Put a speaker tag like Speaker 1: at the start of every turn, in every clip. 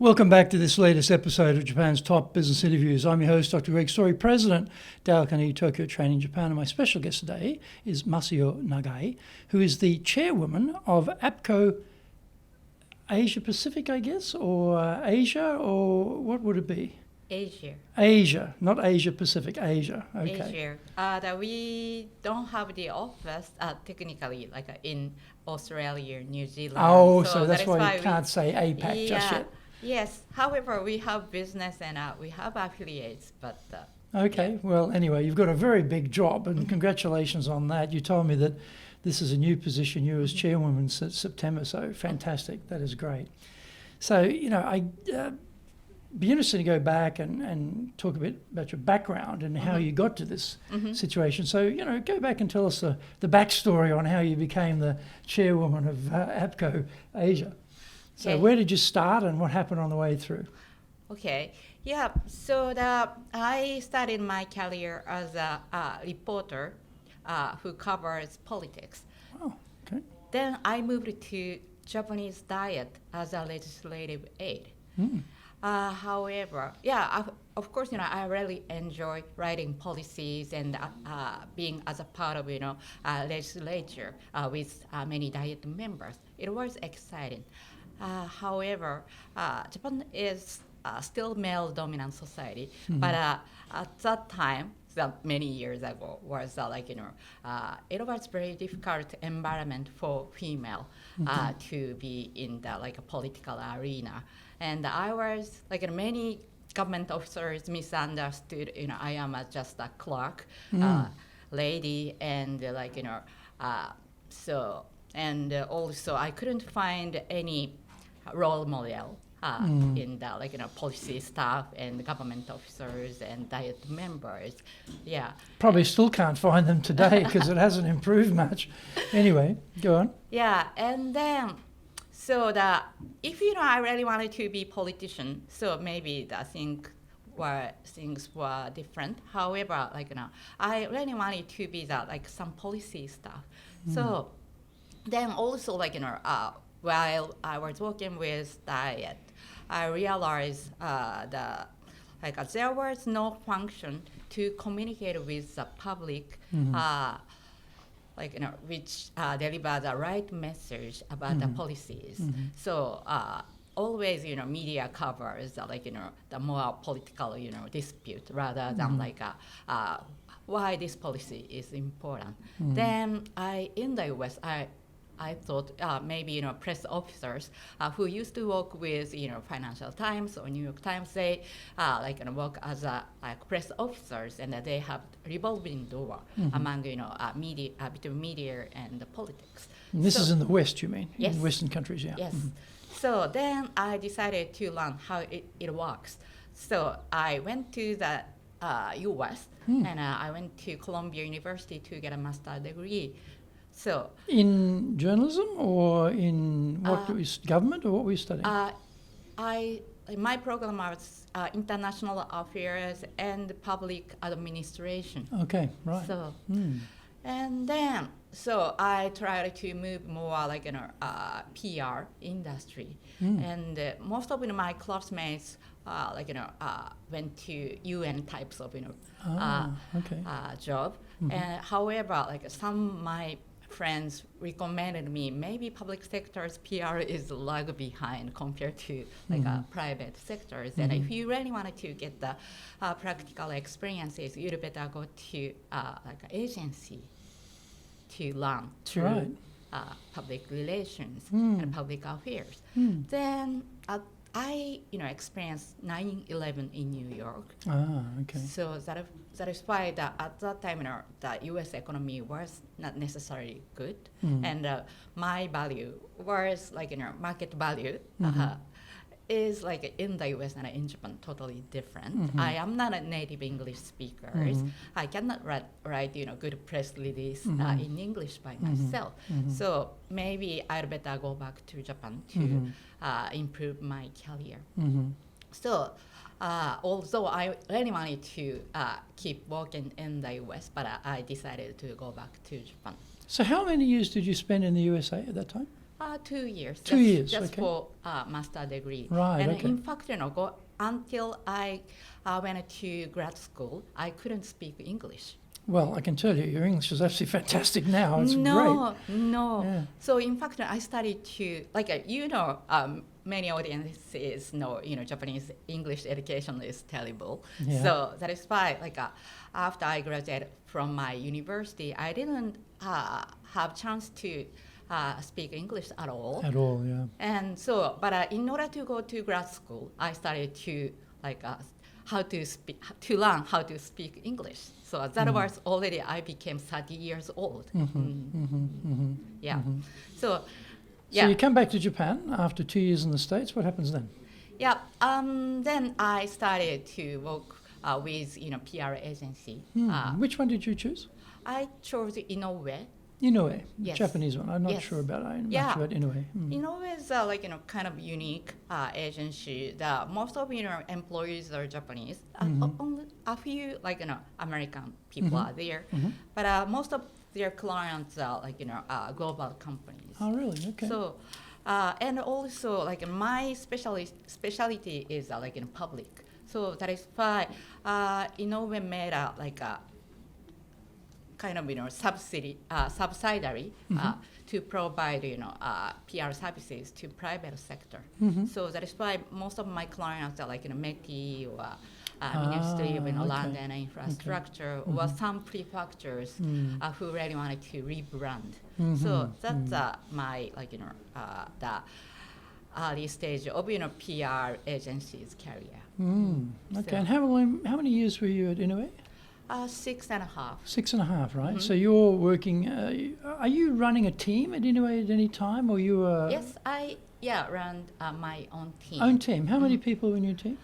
Speaker 1: Welcome back to this latest episode of Japan's Top Business Interviews. I'm your host, Dr. Greg Story, President, Dale Carnegie Tokyo Training Japan, and my special guest today is Masayo Nagai, who is the Chairwoman of APCO Asia Pacific, I guess, or Asia, or what would it be? Asia, not Asia Pacific, Asia. Okay.
Speaker 2: Asia. We don't have the office technically in Australia, New Zealand.
Speaker 1: Oh, so that's why you can't say APAC just yet.
Speaker 2: Yes. However, we have business and we have affiliates, but.
Speaker 1: Okay. Yeah. Well, anyway, you've got a very big job, and congratulations on that. You told me that this is a new position. You as chairwoman since September, so fantastic. That is great. So, I'd be interested to go back and talk a bit about your background and how you got to this situation. So, go back and tell us the backstory on how you became the chairwoman of APCO Asia. So where did you start and what happened on the way through?
Speaker 2: Okay. Yeah. So I started my career as a reporter who covers politics.
Speaker 1: Oh, okay.
Speaker 2: Then I moved to Japanese Diet as a legislative aide. However, of course, I really enjoy writing policies and being as a part of, legislature with many Diet members. It was exciting. However, Japan is still male-dominant society, but at that time, many years ago, was it was very difficult environment for female to be in the a political arena, and I was many government officers misunderstood. I am just a clerk, lady, and so and also I couldn't find any role model in the policy staff and government officers and Diet members. Yeah.
Speaker 1: Probably still can't find them today because it hasn't improved much. Anyway, go on.
Speaker 2: Yeah, and then if I really wanted to be politician, so maybe things were different. However, I really wanted to be some policy stuff. So then also while I was working with Diet, I realized there was no function to communicate with the public, which deliver the right message about the policies. So always, media covers the more political, dispute rather than why this policy is important. Then in the US, I thought maybe press officers who used to work with Financial Times or New York Times, they work as press officers, and they have revolving door among media between media and the politics.
Speaker 1: And this is in the West, you mean?
Speaker 2: Yes.
Speaker 1: In Western countries, yeah.
Speaker 2: Yes. So then I decided to learn how it works. So I went to the U.S. and I went to Columbia University to get a master's degree. So
Speaker 1: in journalism or in government, or what were you studying?
Speaker 2: My program was international affairs and public administration.
Speaker 1: Okay, right.
Speaker 2: So and then I tried to move more PR industry, and most of my classmates went to UN types of job. And however, some my friends recommended me maybe public sector's PR is lag behind compared to private sectors, and if you really wanted to get the practical experiences, you'd better go to agency to learn through public relations and public affairs. Then I experienced 9/11 in New York.
Speaker 1: Okay.
Speaker 2: So that is why at that time the U.S. economy was not necessarily good, and my value was market value is in the U.S. and in Japan totally different. I am not a native English speaker. I cannot write good press release in English by myself. So maybe I'd better go back to Japan to improve my career. So although I really wanted to keep working in the U.S., but I decided to go back to Japan.
Speaker 1: So how many years did you spend in the USA at that time?
Speaker 2: 2 years.
Speaker 1: 2 years,
Speaker 2: Just
Speaker 1: okay.
Speaker 2: for master degree.
Speaker 1: Right,
Speaker 2: And
Speaker 1: okay.
Speaker 2: in fact, until I went to grad school, I couldn't speak English.
Speaker 1: Well, I can tell you, your English is absolutely fantastic now. It's great.
Speaker 2: No.
Speaker 1: Yeah.
Speaker 2: So in fact, I started to many audiences know Japanese English education is terrible.
Speaker 1: Yeah.
Speaker 2: So that is why after I graduated from my university, I didn't have chance to speak English at all.
Speaker 1: At all, yeah.
Speaker 2: And so, but in order to go to grad school, I started to learn how to speak English. So that was already I became 30 years old. Yeah. So, yeah.
Speaker 1: So you come back to Japan after 2 years in the States. What happens then?
Speaker 2: Yeah. Then I started to work with PR agency.
Speaker 1: Which one did you choose?
Speaker 2: I chose Inoue.
Speaker 1: Inoue,
Speaker 2: Yes.
Speaker 1: Japanese one. I'm not
Speaker 2: Yes.
Speaker 1: sure about much
Speaker 2: Yeah.
Speaker 1: about Inoue.
Speaker 2: Inoue is kind of unique agency. Most of employees are Japanese. Only a few American people are there, but most of their clients are global companies.
Speaker 1: Oh, really? Okay.
Speaker 2: So, and also my specialty is public. So that is why Inoue made a kind of subsidiary to provide PR services to private sector. So that is why most of my clients are METI or Ministry of Land and Infrastructure or some prefectures who really wanted to rebrand. So that's my the early stage of PR agency's career.
Speaker 1: Okay.
Speaker 2: So-
Speaker 1: And how many years were you at Inoue?
Speaker 2: 6.5.
Speaker 1: 6.5, right? So you're working. Are you running a team at Inoue at any time, or you are
Speaker 2: Yes, I run my own team.
Speaker 1: own team? How many people in your team?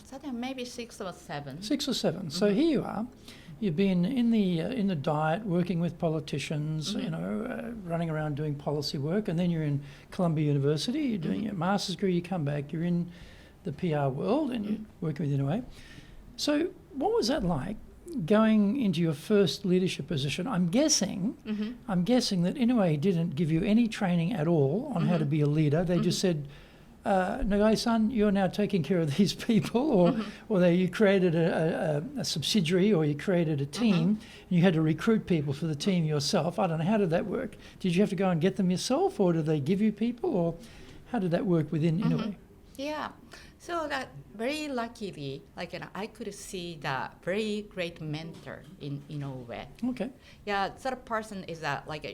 Speaker 2: So there maybe 6 or 7.
Speaker 1: 6 or 7. So here you are. You've been in the Diet, working with politicians, running around doing policy work, and then you're in Columbia University. You're doing your master's degree. You come back. You're in the PR world, and you're working with Inoue. So what was that like? Going into your first leadership position, I'm guessing that Inoue didn't give you any training at all on how to be a leader. They just said, Nagai-san, you're now taking care of these people, or you created a subsidiary, or you created a team, and you had to recruit people for the team yourself. I don't know, how did that work? Did you have to go and get them yourself, or did they give you people, or how did that work within Inoue?
Speaker 2: Yeah. So that very luckily, I could see the very great mentor in Inoue.
Speaker 1: Okay.
Speaker 2: Yeah, that person is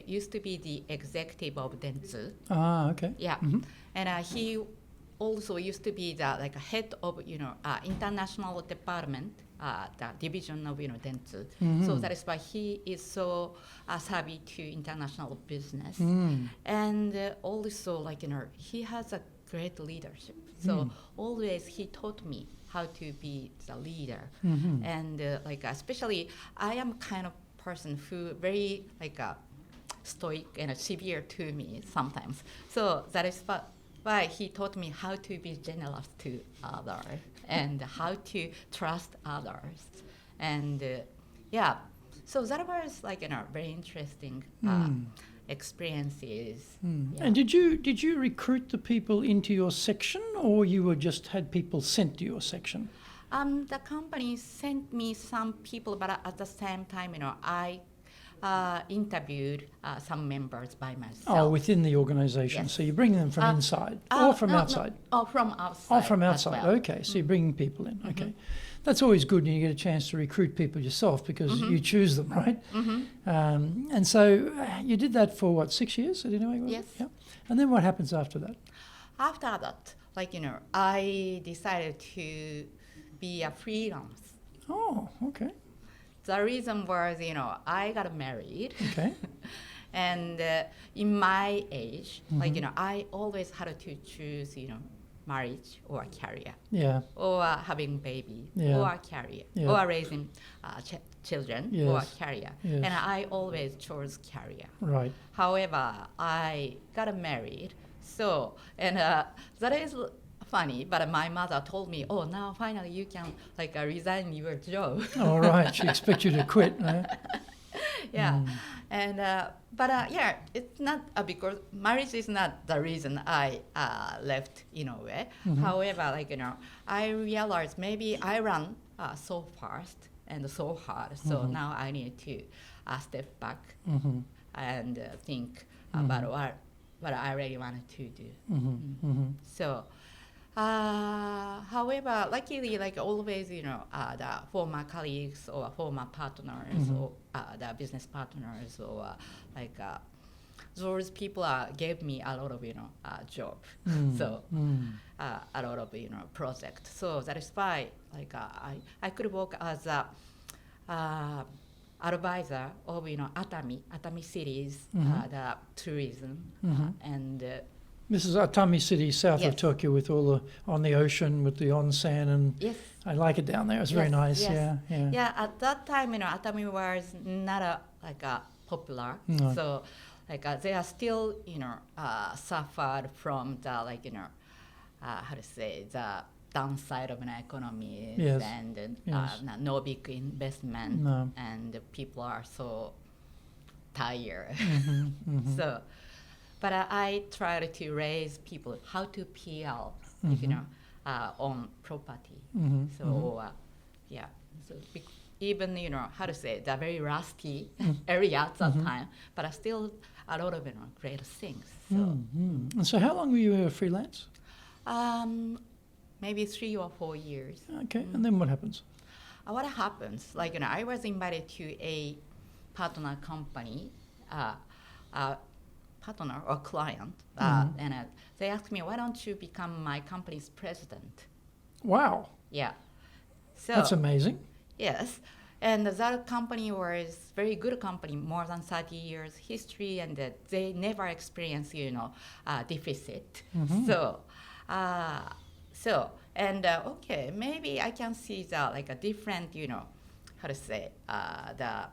Speaker 2: used to be the executive of Dentsu.
Speaker 1: Ah, okay.
Speaker 2: Yeah, and he also used to be the head of international department, the division of Dentsu. So that is why he is so savvy to international business, and also he has a great leadership. So always he taught me how to be the leader, and especially I am kind of person who very stoic and severe to me sometimes. So that is why he taught me how to be generous to others and how to trust others, and so that was very interesting experiences. Yeah.
Speaker 1: And did you recruit the people into your section, or you were just had people sent to your section?
Speaker 2: The company sent me some people, but at the same time, I interviewed some members by myself.
Speaker 1: Oh, within the organisation.
Speaker 2: Yes.
Speaker 1: So you bring them from inside or from outside?
Speaker 2: No. Oh, from outside.
Speaker 1: Oh, from outside.
Speaker 2: as well.
Speaker 1: Okay, so you're bringing people in. Okay. That's always good when you get a chance to recruit people yourself, because you choose them, right? And so you did that for, what, 6 years at Inoue? was it?
Speaker 2: Yes.
Speaker 1: Yeah. And then what happens after that?
Speaker 2: After that, I decided to be a freelance.
Speaker 1: Oh, okay.
Speaker 2: The reason was, I got married.
Speaker 1: Okay.
Speaker 2: And in my age, I always had to choose, marriage or career.
Speaker 1: Yeah.
Speaker 2: Or having baby,
Speaker 1: Yeah.
Speaker 2: or career,
Speaker 1: Yeah.
Speaker 2: or raising children,
Speaker 1: Yes.
Speaker 2: or career.
Speaker 1: Yes.
Speaker 2: And I always chose career.
Speaker 1: Right.
Speaker 2: However, I got married. So, and that is funny, but my mother told me, oh, now finally you can resign your job.
Speaker 1: All right. She expects you to quit. No?
Speaker 2: Yeah, and yeah, it's not because marriage is not the reason I left Inoue. However, I realized maybe I ran so fast and so hard, so now I need to step back and think about what I really wanted to do. So. However, luckily, always, the former colleagues or former partners or the business partners or those people gave me a lot of, job. So a lot of, project. So that is why, I could work as a advisor of, Atami cities, the tourism and.
Speaker 1: This is Atami City, south
Speaker 2: Yes.
Speaker 1: of Tokyo, with all the on the ocean with the onsen, and
Speaker 2: Yes.
Speaker 1: I like it down there. It's very nice.
Speaker 2: Yes.
Speaker 1: Yeah.
Speaker 2: Yeah, at that time, Atami was not a popular.
Speaker 1: No.
Speaker 2: So, they are still, suffered from the how to say, the downside of an economy
Speaker 1: Yes.
Speaker 2: and
Speaker 1: Yes.
Speaker 2: no big investment,
Speaker 1: No.
Speaker 2: and people are so tired. So, but I tried to raise people how to PL, on property. So yeah, so even how to say, the very rusty area at that time, but still a lot of great things. So
Speaker 1: And so, how long were you a freelance?
Speaker 2: maybe 3 or 4 years.
Speaker 1: Okay, and then what happens?
Speaker 2: What happens? I was invited to a partner company. Partner or client, and they asked me, why don't you become my company's president?
Speaker 1: Wow,
Speaker 2: Yeah. So
Speaker 1: that's amazing.
Speaker 2: yes, and that company was very good company, more than 30 years history, and they never experienced, deficit. So, okay, maybe I can see the a different, how to say, the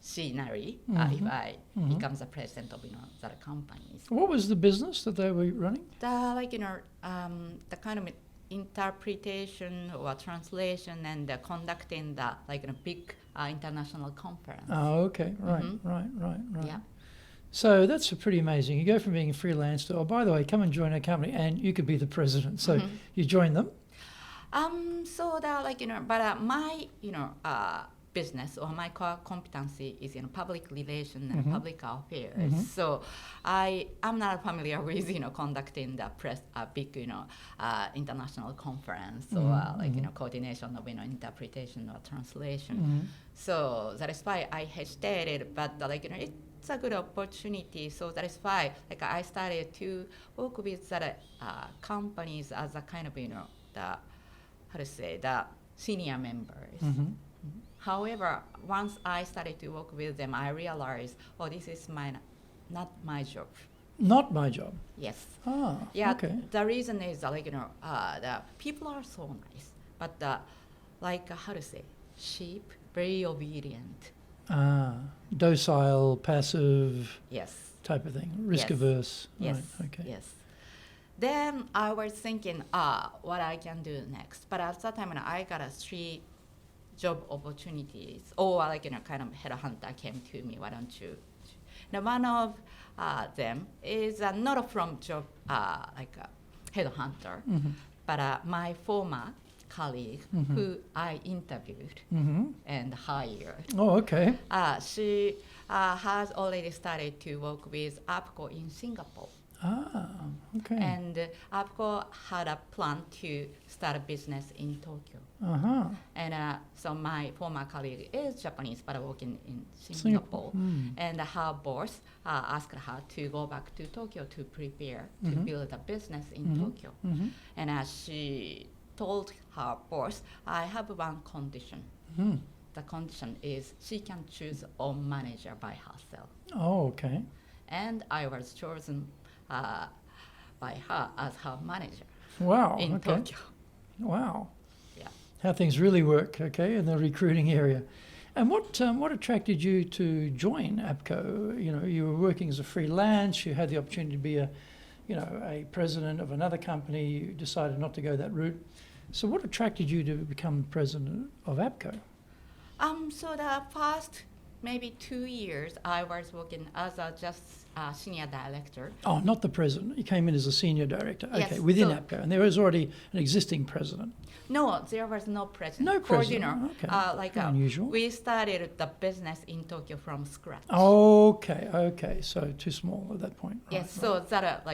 Speaker 2: scenery if I become the president of that companies.
Speaker 1: What was the business that they were running?
Speaker 2: The the kind of interpretation or translation and conducting the big international conference.
Speaker 1: Oh, okay, right.
Speaker 2: Yeah.
Speaker 1: So that's pretty amazing. You go from being a freelance to, oh, by the way, come and join our company, and you could be the president. So you join them.
Speaker 2: So that but my business or my core competency is in public relations and public affairs. So I'm not familiar with conducting the big international conference or coordination of interpretation or translation. So that is why I hesitated, but it's a good opportunity. So that is why I started to work with the companies as a kind of the how to say, the senior members. However, once I started to work with them, I realized, oh, this is not my job.
Speaker 1: Not my job.
Speaker 2: Yes.
Speaker 1: Ah,
Speaker 2: Yeah.
Speaker 1: okay.
Speaker 2: The reason is the people are so nice, but how to say, sheep, very obedient.
Speaker 1: Ah, docile, passive
Speaker 2: Yes.
Speaker 1: type of thing, risk
Speaker 2: Yes.
Speaker 1: averse.
Speaker 2: Yes.
Speaker 1: Right, okay.
Speaker 2: Yes. Then I was thinking, what I can do next. But at that time, I got 3 job opportunities, or kind of headhunter came to me. Why don't you? Now one of them is not from job a headhunter, but my former colleague who I interviewed and hired.
Speaker 1: Oh, okay.
Speaker 2: She has already started to work with APCO in Singapore.
Speaker 1: Ah, okay.
Speaker 2: And APCO had a plan to start a business in Tokyo. And so my former colleague is Japanese, but working in Singapore. And her boss asked her to go back to Tokyo to prepare to build a business in Tokyo. And she told her boss, I have one condition. The condition is she can choose own manager by herself.
Speaker 1: Oh, okay.
Speaker 2: And I was chosen by her as her manager
Speaker 1: Wow.
Speaker 2: in
Speaker 1: Okay.
Speaker 2: Tokyo.
Speaker 1: Wow.
Speaker 2: Yeah.
Speaker 1: How things really work, okay, in the recruiting area. And what attracted you to join APCO? You were working as a freelance. You had the opportunity to be a president of another company. You decided not to go that route. So what attracted you to become president of APCO?
Speaker 2: So the first maybe 2 years, I was working as a just senior director.
Speaker 1: Oh, not the president. You came in as a senior director.
Speaker 2: Yes,
Speaker 1: Okay, within
Speaker 2: so-
Speaker 1: APCO. And there was already an existing president.
Speaker 2: No, there was no president.
Speaker 1: No
Speaker 2: Of course,
Speaker 1: president. Okay.
Speaker 2: like
Speaker 1: Very unusual.
Speaker 2: we started the business in Tokyo from scratch.
Speaker 1: Okay. So too small at that point. Right,
Speaker 2: Yes, so that my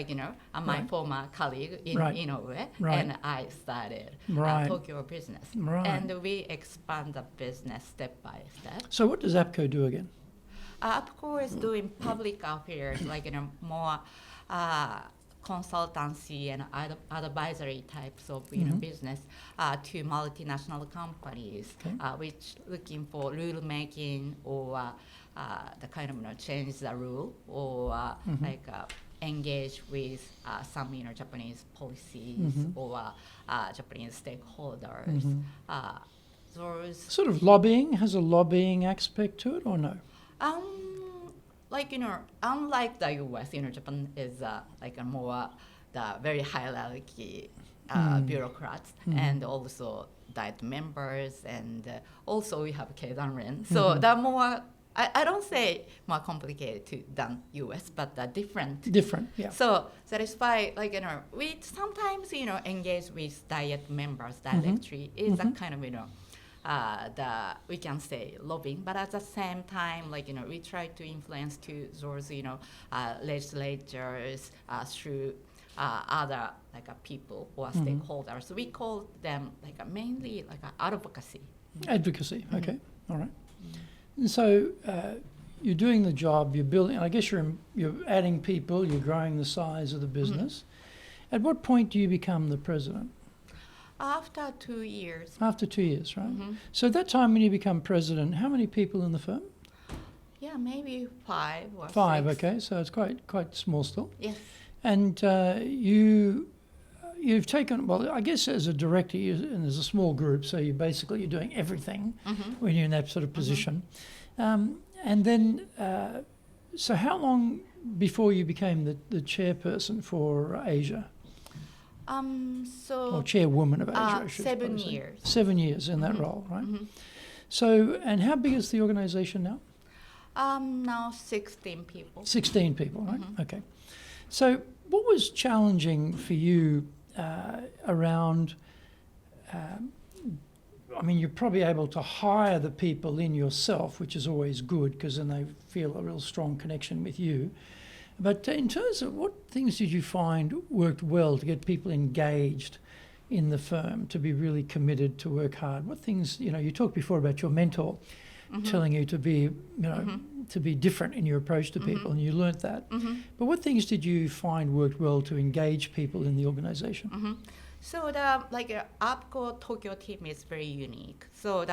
Speaker 1: Right.
Speaker 2: former colleague in
Speaker 1: Right.
Speaker 2: Inoue,
Speaker 1: Right.
Speaker 2: and I started
Speaker 1: Right.
Speaker 2: Tokyo business.
Speaker 1: Right.
Speaker 2: And we expand the business step by step.
Speaker 1: So what does APCO do again?
Speaker 2: APCO is doing public affairs, like more consultancy and advisory types of business to multinational companies,
Speaker 1: Okay.
Speaker 2: which looking for rule making or the kind of change the rule or engage with some Japanese policies or Japanese stakeholders. Those
Speaker 1: Sort of lobbying, has a lobbying aspect to it or no?
Speaker 2: Unlike the U.S., Japan is like a more the very hierarchy bureaucrats and also diet members and also we have Keidanren. So the more I don't say more complicated than U.S., but different.
Speaker 1: Different, yeah.
Speaker 2: So that is why, we sometimes engage with diet members directly. Is a kind of we can say lobbying, but at the same time, we try to influence to those legislators through other people or stakeholders. So we call them mainly advocacy.
Speaker 1: Advocacy, okay, all right. And so you're doing the job, you're building, I guess you're adding people, you're growing the size of the business. At what point do you become the president?
Speaker 2: After 2 years.
Speaker 1: After 2 years, right? So at that time when you become president, how many people in the firm?
Speaker 2: Yeah, maybe 5 or
Speaker 1: 5,
Speaker 2: 6.
Speaker 1: okay, so it's quite small still.
Speaker 2: Yes.
Speaker 1: And you've taken, well, I guess as a director, and there's a small group, so you're doing everything when you're in that sort of position. And then, so how long before you became the chairperson for Asia? Or chairwoman of Asia, I should
Speaker 2: 7
Speaker 1: probably say.
Speaker 2: years.
Speaker 1: 7 years in that role, right? So, and how big is the organisation now?
Speaker 2: Now 16 people.
Speaker 1: 16 people, right? Okay. So what was challenging for you around, you're probably able to hire the people in yourself, which is always good because then they feel a real strong connection with you. But in terms of what things did you find worked well to get people engaged in the firm, to be really committed, to work hard? What things, you talked before about your mentor telling you to be, to be different in your approach to people, and you learnt that. But what things did you find worked well to engage people in the organisation?
Speaker 2: So the APCO Tokyo team is very unique. So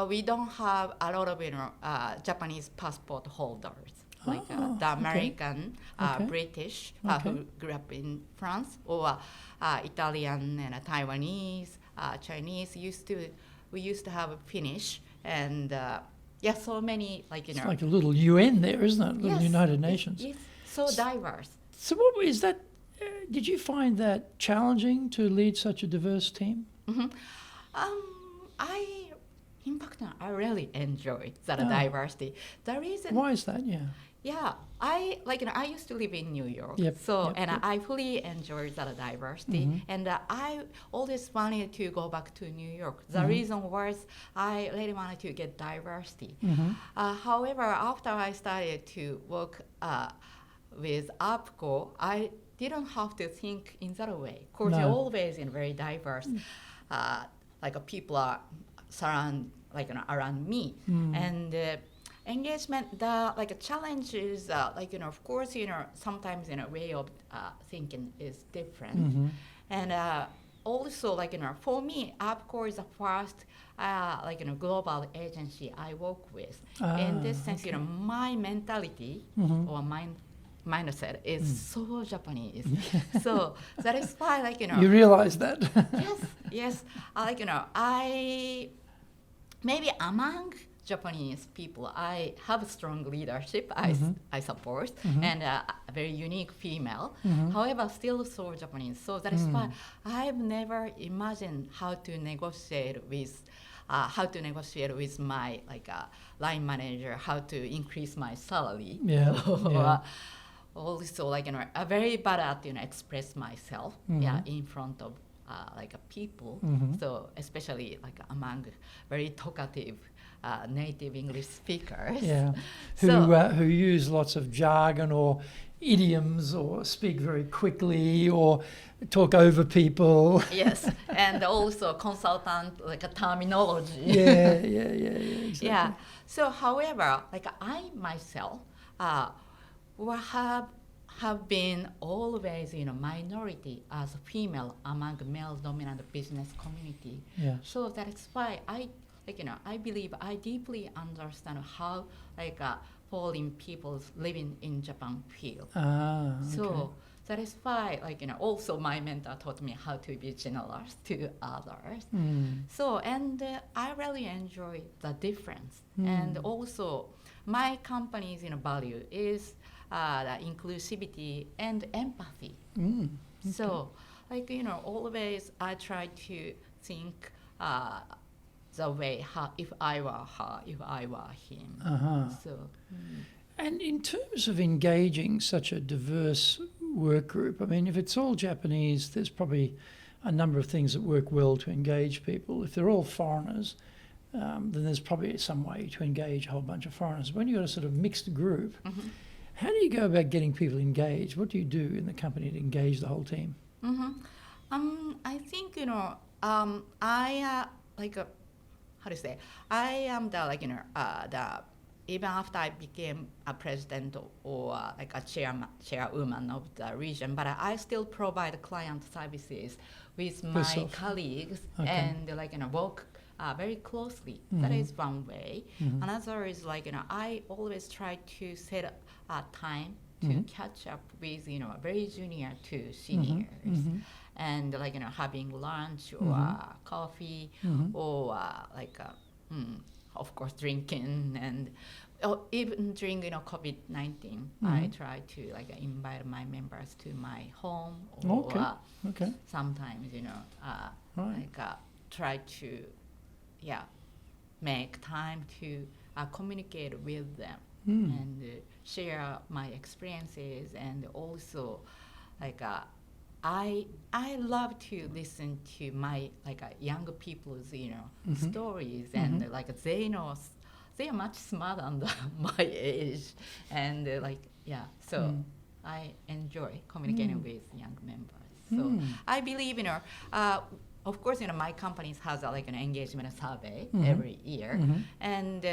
Speaker 2: we don't have a lot of Japanese passport holders. The American, British, who grew up in France, or Italian and Taiwanese, Chinese. We used to have Finnish, and so many
Speaker 1: It's like a little UN there, isn't it? Little
Speaker 2: yes,
Speaker 1: United Nations.
Speaker 2: It's so diverse.
Speaker 1: So what is that? Did you find that challenging to lead such a diverse team?
Speaker 2: In fact, I really enjoy that diversity. The reason.
Speaker 1: Why is that?
Speaker 2: Yeah, I used to live in New York, I fully enjoy that diversity, and I always wanted to go back to New York. The reason was I really wanted to get diversity. However, after I started to work with APCO, I didn't have to think in that way. Of course, you're always in very diverse, people are around me, and. Engagement, the challenges, of course, sometimes, way of thinking is different. And also, for me, APCO is the first, global agency I work with. In this sense, my mentality or my mindset is so Japanese. So that is why,
Speaker 1: You realize that?
Speaker 2: Yes. I maybe among Japanese people, I have strong leadership, I suppose, and a very unique female. However, still so Japanese. So that is why I've never imagined how to negotiate with how to negotiate with my line manager, how to increase my salary.
Speaker 1: Yeah, yeah.
Speaker 2: Also, I'm very bad at express myself, in front of people. So especially among very talkative native English speakers.
Speaker 1: Yeah, who use lots of jargon or idioms or speak very quickly or talk over people.
Speaker 2: Yes, and also consultant a terminology.
Speaker 1: Yeah, exactly.
Speaker 2: Yeah. So, however, I myself have been always minority as a female among male dominant business community.
Speaker 1: Yeah.
Speaker 2: So that is why I believe I deeply understand how foreign people living in Japan feel.
Speaker 1: Okay.
Speaker 2: So that is why also my mentor taught me how to be generous to others. So and I really enjoy the difference. And also my company's value is the inclusivity and empathy.
Speaker 1: Okay.
Speaker 2: So always I try to think the way if I were her, if I were him. So.
Speaker 1: And in terms of engaging such a diverse work group, I mean, if it's all Japanese, there's probably a number of things that work well to engage people. If they're all foreigners, then there's probably some way to engage a whole bunch of foreigners. When you've got a sort of mixed group, how do you go about getting people engaged? What do you do in the company to engage the whole team?
Speaker 2: I think I how to say? I am the even after I became a president or a chairwoman of the region, but I still provide client services with my colleagues and work very closely. That is one way. Another is I always try to set a time to catch up with very junior to seniors. And having lunch or coffee or of course drinking, and even during COVID-19 I try to invite my members to my home or sometimes try to make time to communicate with them and share my experiences. And also I love to listen to my young people's stories, and they are much smarter than my age, and so I enjoy communicating with young members. So I believe of course my company has an engagement survey every year, and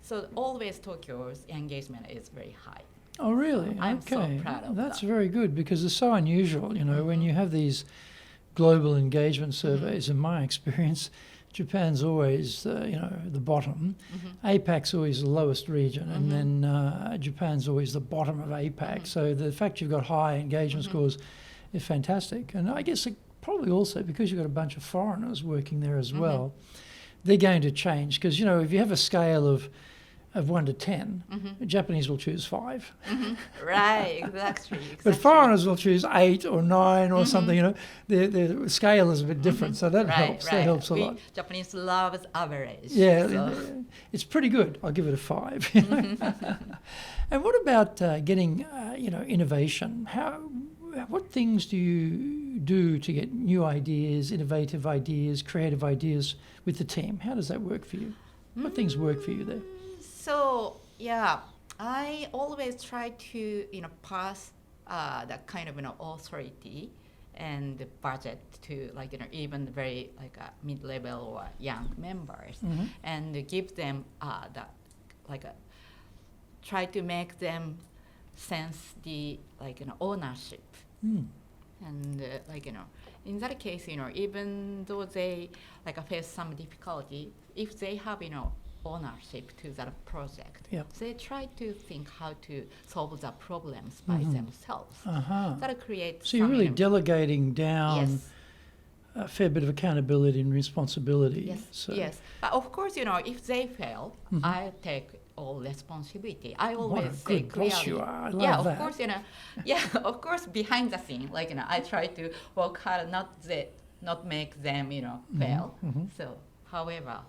Speaker 2: so always Tokyo's engagement is very high.
Speaker 1: Oh, really?
Speaker 2: I'm so proud of
Speaker 1: That's
Speaker 2: that.
Speaker 1: very good, because it's so unusual, when you have these global engagement surveys. In my experience, Japan's always, the bottom. APAC's always the lowest region, and then Japan's always the bottom of APAC. So the fact you've got high engagement scores is fantastic. And I guess probably also because you've got a bunch of foreigners working there as well, they're going to change. Because, if you have a scale of 1 to 10, the Japanese will choose 5.
Speaker 2: Right, exactly.
Speaker 1: But foreigners will choose 8 or 9 or something. The scale is a bit different, so that helps. That helps a lot.
Speaker 2: Japanese loves average.
Speaker 1: Yeah,
Speaker 2: so.
Speaker 1: It's pretty good. I'll give it a 5. And what about getting innovation? What things do you do to get new ideas, innovative ideas, creative ideas with the team? How does that work for you? What things work for you there?
Speaker 2: So I always try to pass that kind of authority and the budget to even very mid-level or young members, and give them try to make them sense the ownership. And in that case, even though they face some difficulty, if they have ownership to that project, they try to think how to solve the problems by themselves. That creates.
Speaker 1: So you're really delegating down a fair bit of accountability and responsibility.
Speaker 2: Yes.
Speaker 1: So.
Speaker 2: Yes. But of course, if they fail, I take all responsibility. I always
Speaker 1: what a
Speaker 2: say
Speaker 1: good
Speaker 2: clearly.
Speaker 1: boss you are. I love that.
Speaker 2: Of course, of course, behind the scene, I try to work hard, not make them, fail. So However,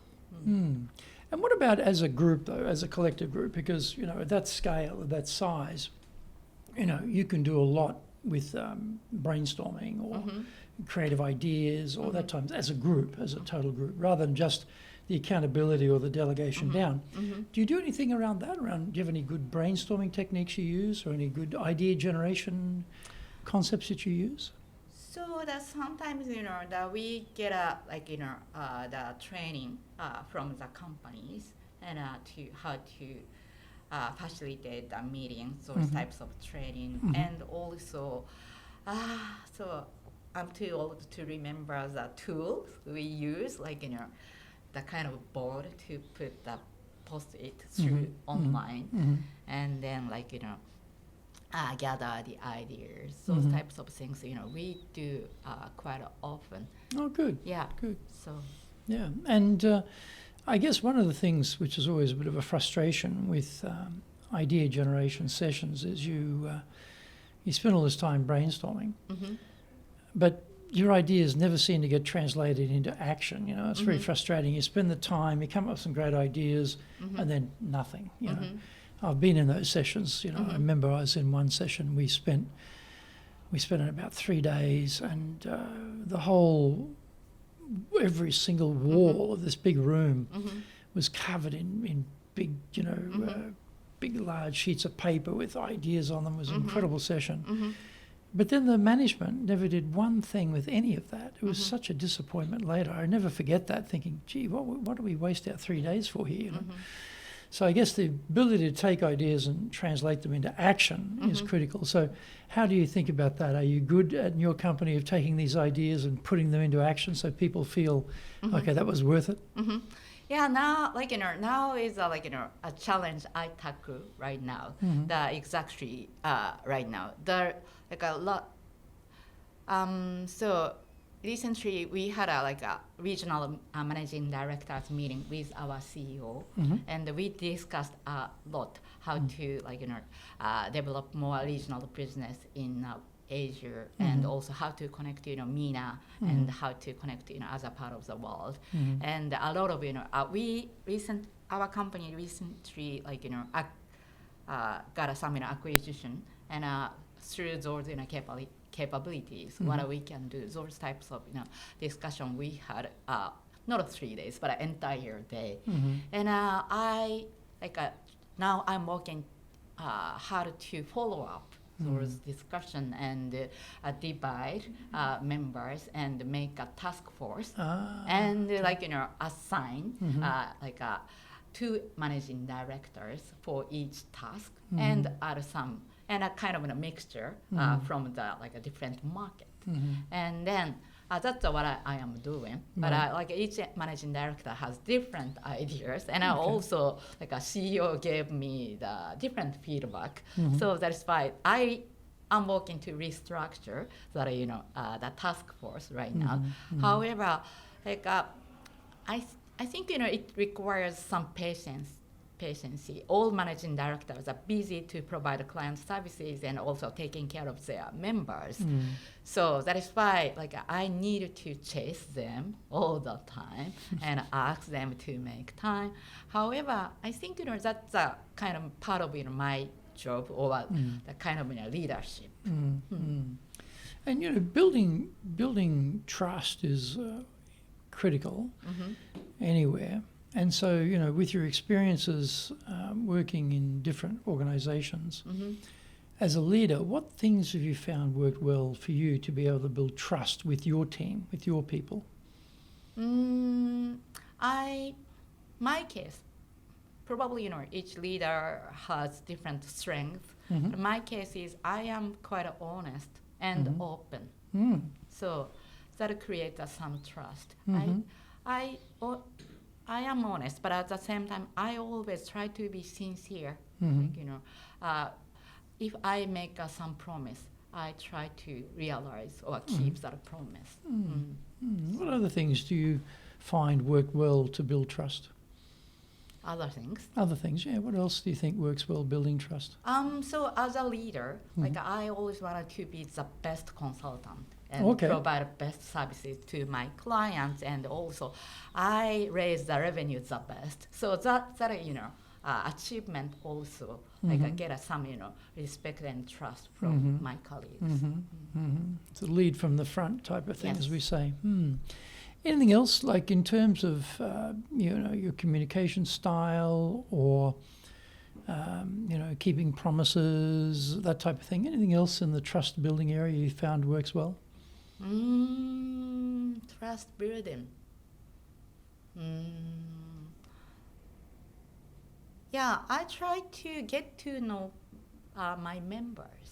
Speaker 1: And what about as a group, though, as a collective group? Because, at that scale, at that size, you can do a lot with brainstorming or creative ideas or that time as a group, as a total group, rather than just the accountability or the delegation down. Do you do anything around that? Do you have any good brainstorming techniques you use or any good idea generation concepts that you use?
Speaker 2: so that sometimes that we get the training from the companies and to how to facilitate the meetings, those types of training, and also so I'm too old to remember the tools we use, the kind of board to put the post-it through online, and then gather the ideas, those types of things. We do quite often.
Speaker 1: Oh, good.
Speaker 2: Yeah.
Speaker 1: Good.
Speaker 2: So.
Speaker 1: Yeah, and I guess one of the things which is always a bit of a frustration with idea generation sessions is you spend all this time brainstorming, but your ideas never seem to get translated into action. It's very frustrating. You spend the time, you come up with some great ideas, and then nothing. I've been in those sessions. I remember I was in one session. We spent it about 3 days, and every single wall of this big room was covered in big, big large sheets of paper with ideas on them. It was an incredible session. But then the management never did one thing with any of that. It was such a disappointment later. I never forget that, thinking, gee, what do we waste our 3 days for here? So I guess the ability to take ideas and translate them into action is critical. So how do you think about that? Are you good at your company of taking these ideas and putting them into action so people feel, okay, that was worth it?
Speaker 2: Yeah, now now is a challenge I tackle right now. Exactly right now. There a lot. So recently we had a regional managing directors meeting with our CEO, and we discussed a lot how to develop more regional business in Asia, and also how to connect MENA and how to connect other part of the world. And a lot of our company recently got some acquisition, and through those capabilities, what we can do, those types of discussion we had, not 3 days but an entire day. And I now I'm working hard to follow up those discussion and divide members and make a task force and assign two managing directors for each task and add some and a kind of a mixture from the a different market. And then that's what I am doing. But each managing director has different ideas, and I also a CEO gave me the different feedback. So that's why I am working to restructure that the task force right now. However, I think it requires some patience. All managing directors are busy to provide client services and also taking care of their members. So that is why I need to chase them all the time and ask them to make time. However, I think that's a kind of part of my job or the kind of leadership.
Speaker 1: And building trust is critical anywhere. And so, with your experiences working in different organisations, as a leader, what things have you found worked well for you to be able to build trust with your team, with your people?
Speaker 2: My case, probably, each leader has different strengths. But my case is I am quite honest and open. So that creates some trust. I am honest, but at the same time, I always try to be sincere. If I make some promise, I try to realize or keep that promise.
Speaker 1: What other things do you find work well to build trust?
Speaker 2: Other things.
Speaker 1: Other things, yeah. What else do you think works well building trust?
Speaker 2: So as a leader, I always wanted to be the best consultant and
Speaker 1: Okay.
Speaker 2: provide best services to my clients, and also I raise the revenue the best. So that achievement also like I get some respect and trust from my colleagues.
Speaker 1: It's a lead from the front type of thing,
Speaker 2: Yes.
Speaker 1: as we say. Anything else, like in terms of your communication style or keeping promises, that type of thing? Anything else in the trust building area you found works well?
Speaker 2: Trust building. Yeah, I try to get to know my members.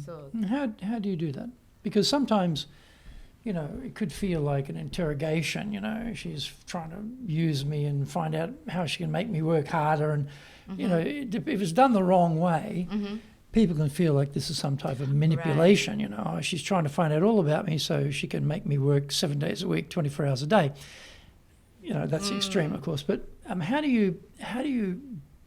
Speaker 2: So
Speaker 1: And how do you do that? Because sometimes, it could feel like an interrogation. She's trying to use me and find out how she can make me work harder. And if it's done the wrong way, people can feel like this is some type of manipulation. She's trying to find out all about me so she can make me work 7 days a week, 24 hours a day. That's the extreme, of course. But how do you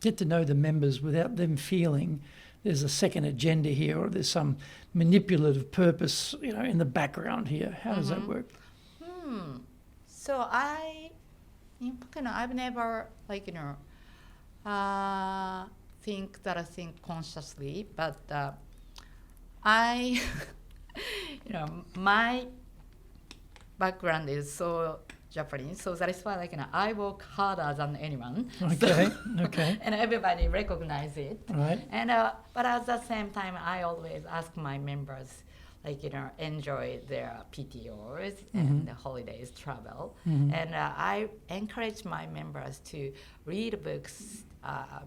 Speaker 1: get to know the members without them feeling there's a second agenda here or there's some manipulative purpose, in the background here? How does that work?
Speaker 2: So I've never think consciously, but I, my background is so Japanese, so that is why I work harder than anyone.
Speaker 1: Okay,
Speaker 2: So,
Speaker 1: okay.
Speaker 2: And everybody recognize it.
Speaker 1: Right.
Speaker 2: And but at the same time, I always ask my members, enjoy their PTOs and the holidays, travel, and I encourage my members to read books,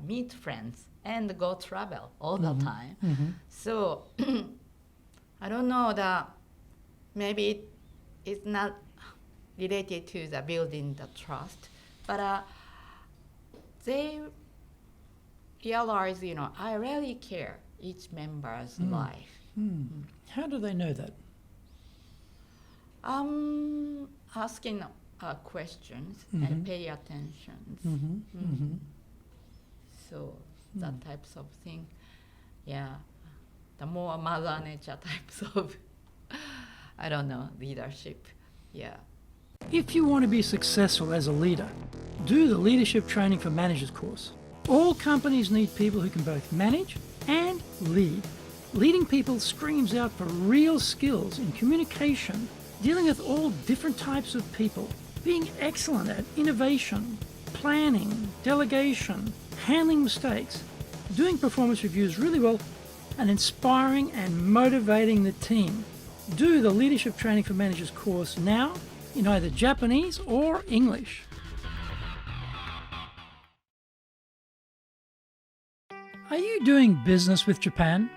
Speaker 2: meet friends, and go travel all the time. So I don't know that maybe it's not related to the building the trust, but they realize, I really care each member's life.
Speaker 1: How do they know that?
Speaker 2: Asking questions and pay attention. So that types of thing, yeah, the more Mother Nature types of, I don't know, leadership, yeah.
Speaker 1: If you want to be successful as a leader, do the Leadership Training for Managers course. All companies need people who can both manage and lead. Leading people screams out for real skills in communication, dealing with all different types of people, being excellent at innovation, planning, delegation, handling mistakes, doing performance reviews really well, and inspiring and motivating the team. Do the Leadership Training for Managers course now in either Japanese or English. Are you doing business with Japan?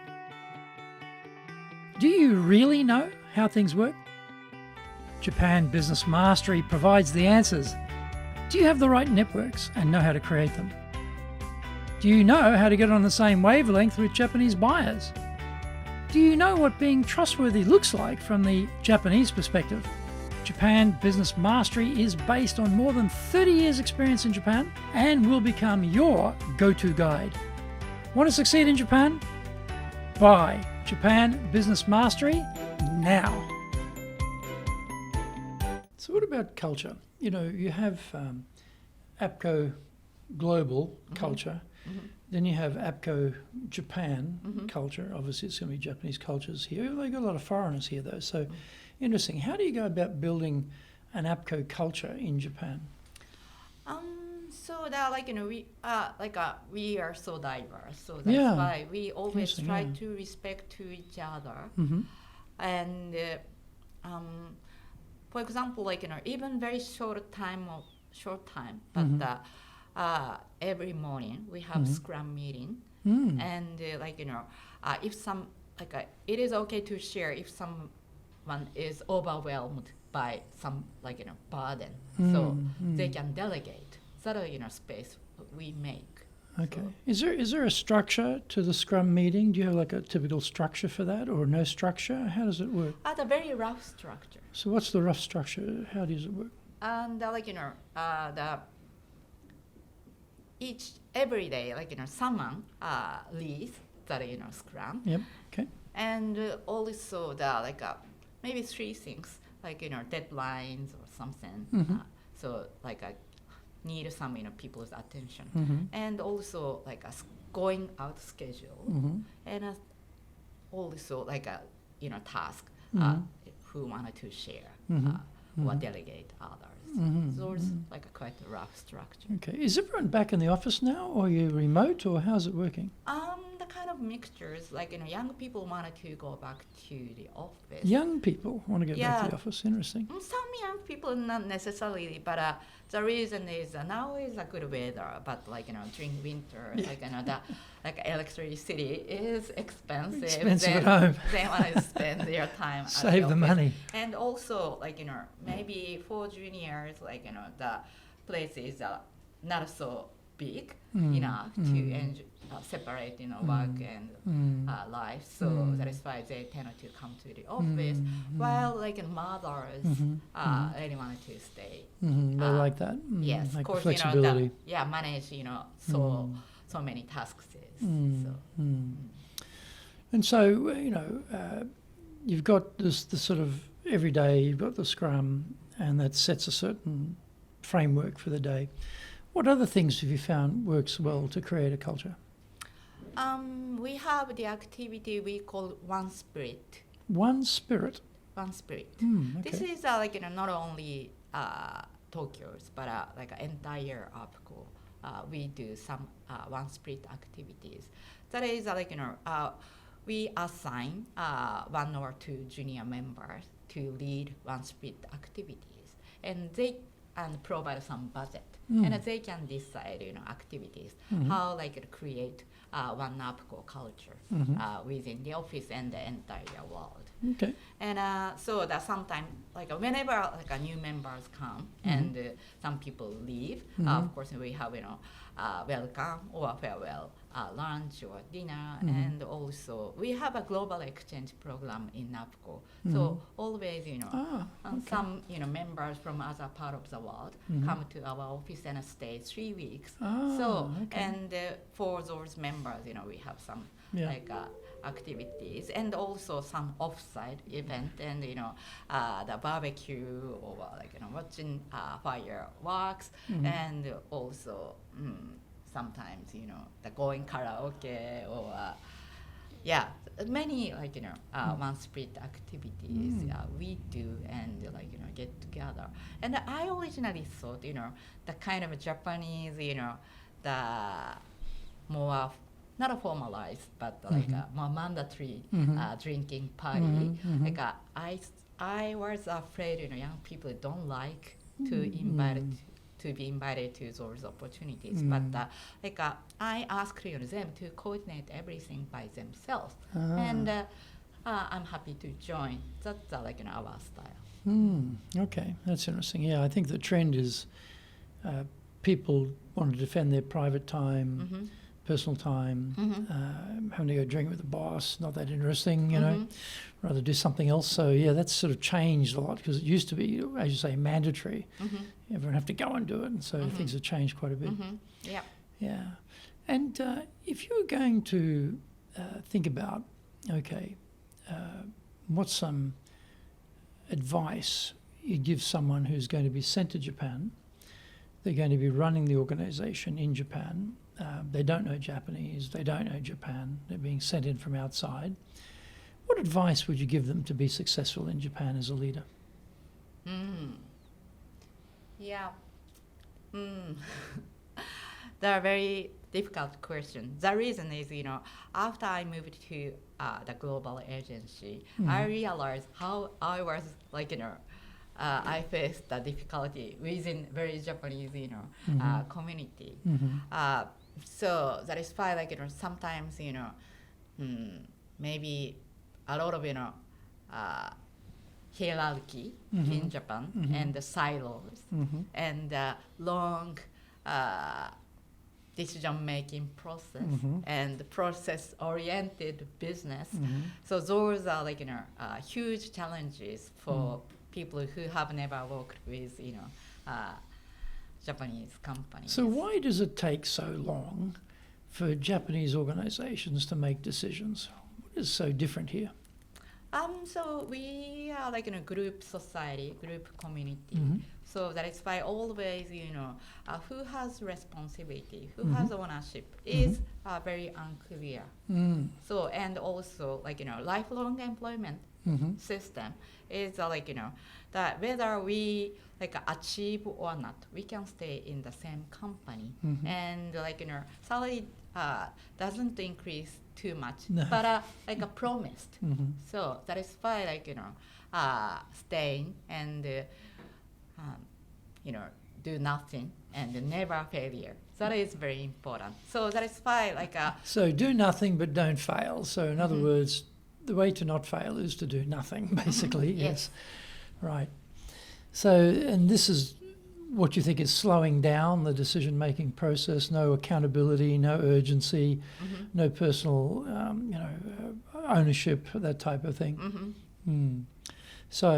Speaker 1: Do you really know how things work? Japan Business Mastery provides the answers. Do you have the right networks and know how to create them? Do you know how to get on the same wavelength with Japanese buyers? Do you know what being trustworthy looks like from the Japanese perspective? Japan Business Mastery is based on more than 30 years' experience in Japan and will become your go-to guide. Want to succeed in Japan? Buy Japan Business Mastery now. So what about culture? You have APCO Global culture, then you have APCO Japan culture. Obviously it's going to be Japanese cultures here. They've got a lot of foreigners here though, so interesting. How do you go about building an APCO culture in Japan?
Speaker 2: So that we are so diverse. So that's why we always try to respect to each other. And for example, even very short time, but every morning we have Scrum meeting, and if some it is okay to share if someone is overwhelmed by some burden, so they can delegate. That space we make.
Speaker 1: Okay.
Speaker 2: So.
Speaker 1: Is there a structure to the Scrum meeting? Do you have a typical structure for that, or no structure? How does it work?
Speaker 2: A very rough structure.
Speaker 1: So what's the rough structure? How does it work?
Speaker 2: And every day someone leads that Scrum.
Speaker 1: Yep. Okay.
Speaker 2: And also the maybe three things like deadlines or something. So like I need some people's attention, and also like a going out schedule, and also like a task who wanted to share or delegate others. Those like a quite a rough structure.
Speaker 1: Okay. Is everyone back in the office now, or are you remote, or how's it working?
Speaker 2: The kind of mixtures, like young people wanted to go back to the office.
Speaker 1: Young people want to go back to the office. Interesting.
Speaker 2: Some young people not necessarily, but the reason is now is a good weather, but during winter, the electricity is expensive.
Speaker 1: Expensive at home.
Speaker 2: They want to spend their time.
Speaker 1: Save the money.
Speaker 2: And also maybe for juniors, the place is not so big enough to separate work and life. So that is why they tend to come to the office. While mothers really wanted to stay.
Speaker 1: They like that.
Speaker 2: Yes,
Speaker 1: like
Speaker 2: of course.
Speaker 1: Flexibility.
Speaker 2: Manage so many tasks. So.
Speaker 1: And so you've got the sort of every day you've got the Scrum, and that sets a certain framework for the day. What other things have you found works well to create a culture?
Speaker 2: We have the activity we call One Spirit.
Speaker 1: One Spirit.
Speaker 2: One Spirit.
Speaker 1: Okay.
Speaker 2: This is not only Tokyo's, but entire APCO. We do some One Spirit activities. That is we assign one or two junior members to lead One Spirit activities, and they provide some budget, and they can decide activities how create one APCO culture within the office and the entire world.
Speaker 1: Okay.
Speaker 2: And so that sometimes whenever new members come and some people leave, of course we have welcome or farewell lunch or dinner, and also we have a global exchange program in APCO. So always some members from other part of the world come to our office and stay 3 weeks. And for those members, we have some activities, and also some off-site event, and the barbecue or watching fireworks, and also sometimes the going karaoke or many One Spirit activities we do, and get together. And I originally thought the kind of Japanese the more not formalized, but more mandatory drinking party. I was afraid young people don't like to be invited to those opportunities, but I asked them to coordinate everything by themselves, and I'm happy to join. That's our style.
Speaker 1: Okay, that's interesting. Yeah, I think the trend is people want to defend their private time, personal time, having to go drink with the boss, not that interesting, rather do something else. So yeah, that's sort of changed a lot, because it used to be, as you say, mandatory. Everyone have to go and do it, and so things have changed quite a bit.
Speaker 2: Yeah.
Speaker 1: Yeah. And if you were going to think about, what's some advice you'd give someone who's going to be sent to Japan, they're going to be running the organization in Japan, they don't know Japanese, they don't know Japan, they're being sent in from outside. What advice would you give them to be successful in Japan as a leader?
Speaker 2: Yeah. They're very difficult questions. The reason is, after I moved to the global agency, I realized how I was I faced the difficulty within very Japanese, community. So that is why, sometimes, maybe a lot of, hierarchy in Japan, and the silos, and long decision-making process, and process-oriented business. So those are huge challenges for people who have never worked with Japanese companies.
Speaker 1: So why does it take so long for Japanese organizations to make decisions? is so different here?
Speaker 2: So we are like in a group society, group community.
Speaker 1: Mm-hmm.
Speaker 2: So that is why always, who has responsibility, who
Speaker 1: Mm-hmm.
Speaker 2: has ownership is very unclear.
Speaker 1: Mm.
Speaker 2: So, and also like, lifelong employment
Speaker 1: Mm-hmm.
Speaker 2: system is that whether we like achieve or not, we can stay in the same company.
Speaker 1: Mhm.
Speaker 2: And like, salary doesn't increase too much,
Speaker 1: No.
Speaker 2: but like promised.
Speaker 1: Mm-hmm.
Speaker 2: So that is why like, staying and, do nothing and never failure. That is very important. So that is why like,
Speaker 1: So do nothing but don't fail. So in other
Speaker 2: Mhm.
Speaker 1: words, the way to not fail is to do nothing, basically.
Speaker 2: Yes.
Speaker 1: Right. So, and this is what you think is slowing down the decision-making process, no accountability, no urgency,
Speaker 2: Mhm.
Speaker 1: no personal, ownership, that type of thing.
Speaker 2: Mhm.
Speaker 1: Mm. So,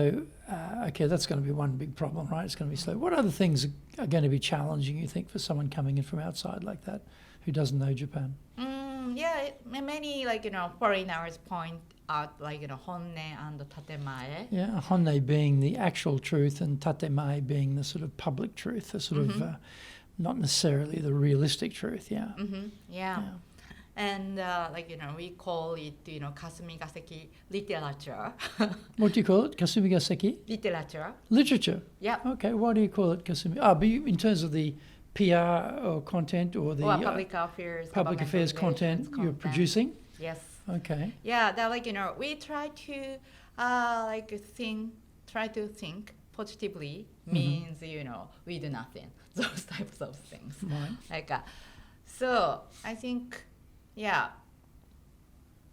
Speaker 1: okay, that's going to be one big problem, right? It's going to be slow. What other things are going to be challenging, you think, for someone coming in from outside like that who doesn't know Japan?
Speaker 2: Many like, foreigners point out like, honne and tatemae.
Speaker 1: Yeah, honne being the actual truth and tatemae being the sort of public truth, the sort of not necessarily the realistic truth, yeah.
Speaker 2: Mm-hmm. Yeah. And like, we call it, Kasumigaseki literature.
Speaker 1: What do you call it? Kasumigaseki?
Speaker 2: Literature.
Speaker 1: Literature.
Speaker 2: Yeah.
Speaker 1: Okay, why do you call it Kasumi? But in terms of the PR or content or the
Speaker 2: Or public affairs.
Speaker 1: public
Speaker 2: government
Speaker 1: affairs content
Speaker 2: relations
Speaker 1: you're producing?
Speaker 2: Yes.
Speaker 1: Okay.
Speaker 2: Yeah, that like, we try to try to think positively means, we do nothing. Those types of things.
Speaker 1: Right.
Speaker 2: Like, so I think, yeah,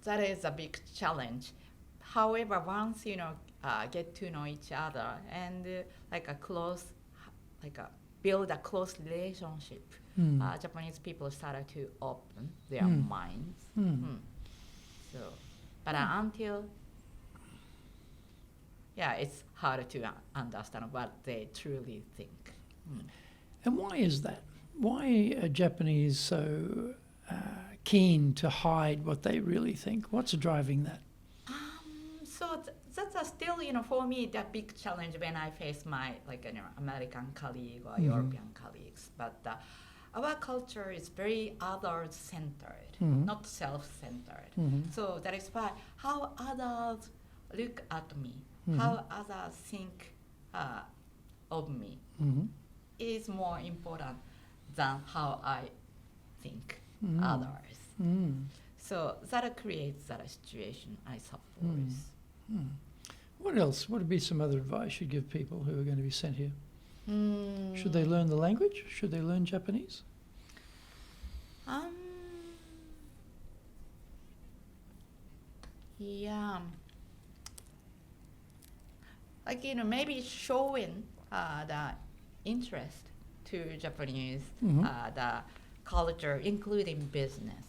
Speaker 2: that is a big challenge. However, once get to know each other and build a close relationship, Japanese people started to open their minds. So, but until, it's hard to understand what they truly think.
Speaker 1: And why is that? Why are Japanese so keen to hide what they really think? What's driving that?
Speaker 2: So that's still, for me, the big challenge when I face my American colleague or European colleagues. But our culture is very others-centered, not self-centered. So that is why how others look at me, how others think of me is more important than how I think others. So that creates that situation, I suppose.
Speaker 1: What else? What would be some other advice you'd give people who are going to be sent here? Should they learn the language? Should they learn Japanese?
Speaker 2: Yeah. Like, maybe showing the interest to Japanese, the culture, including business,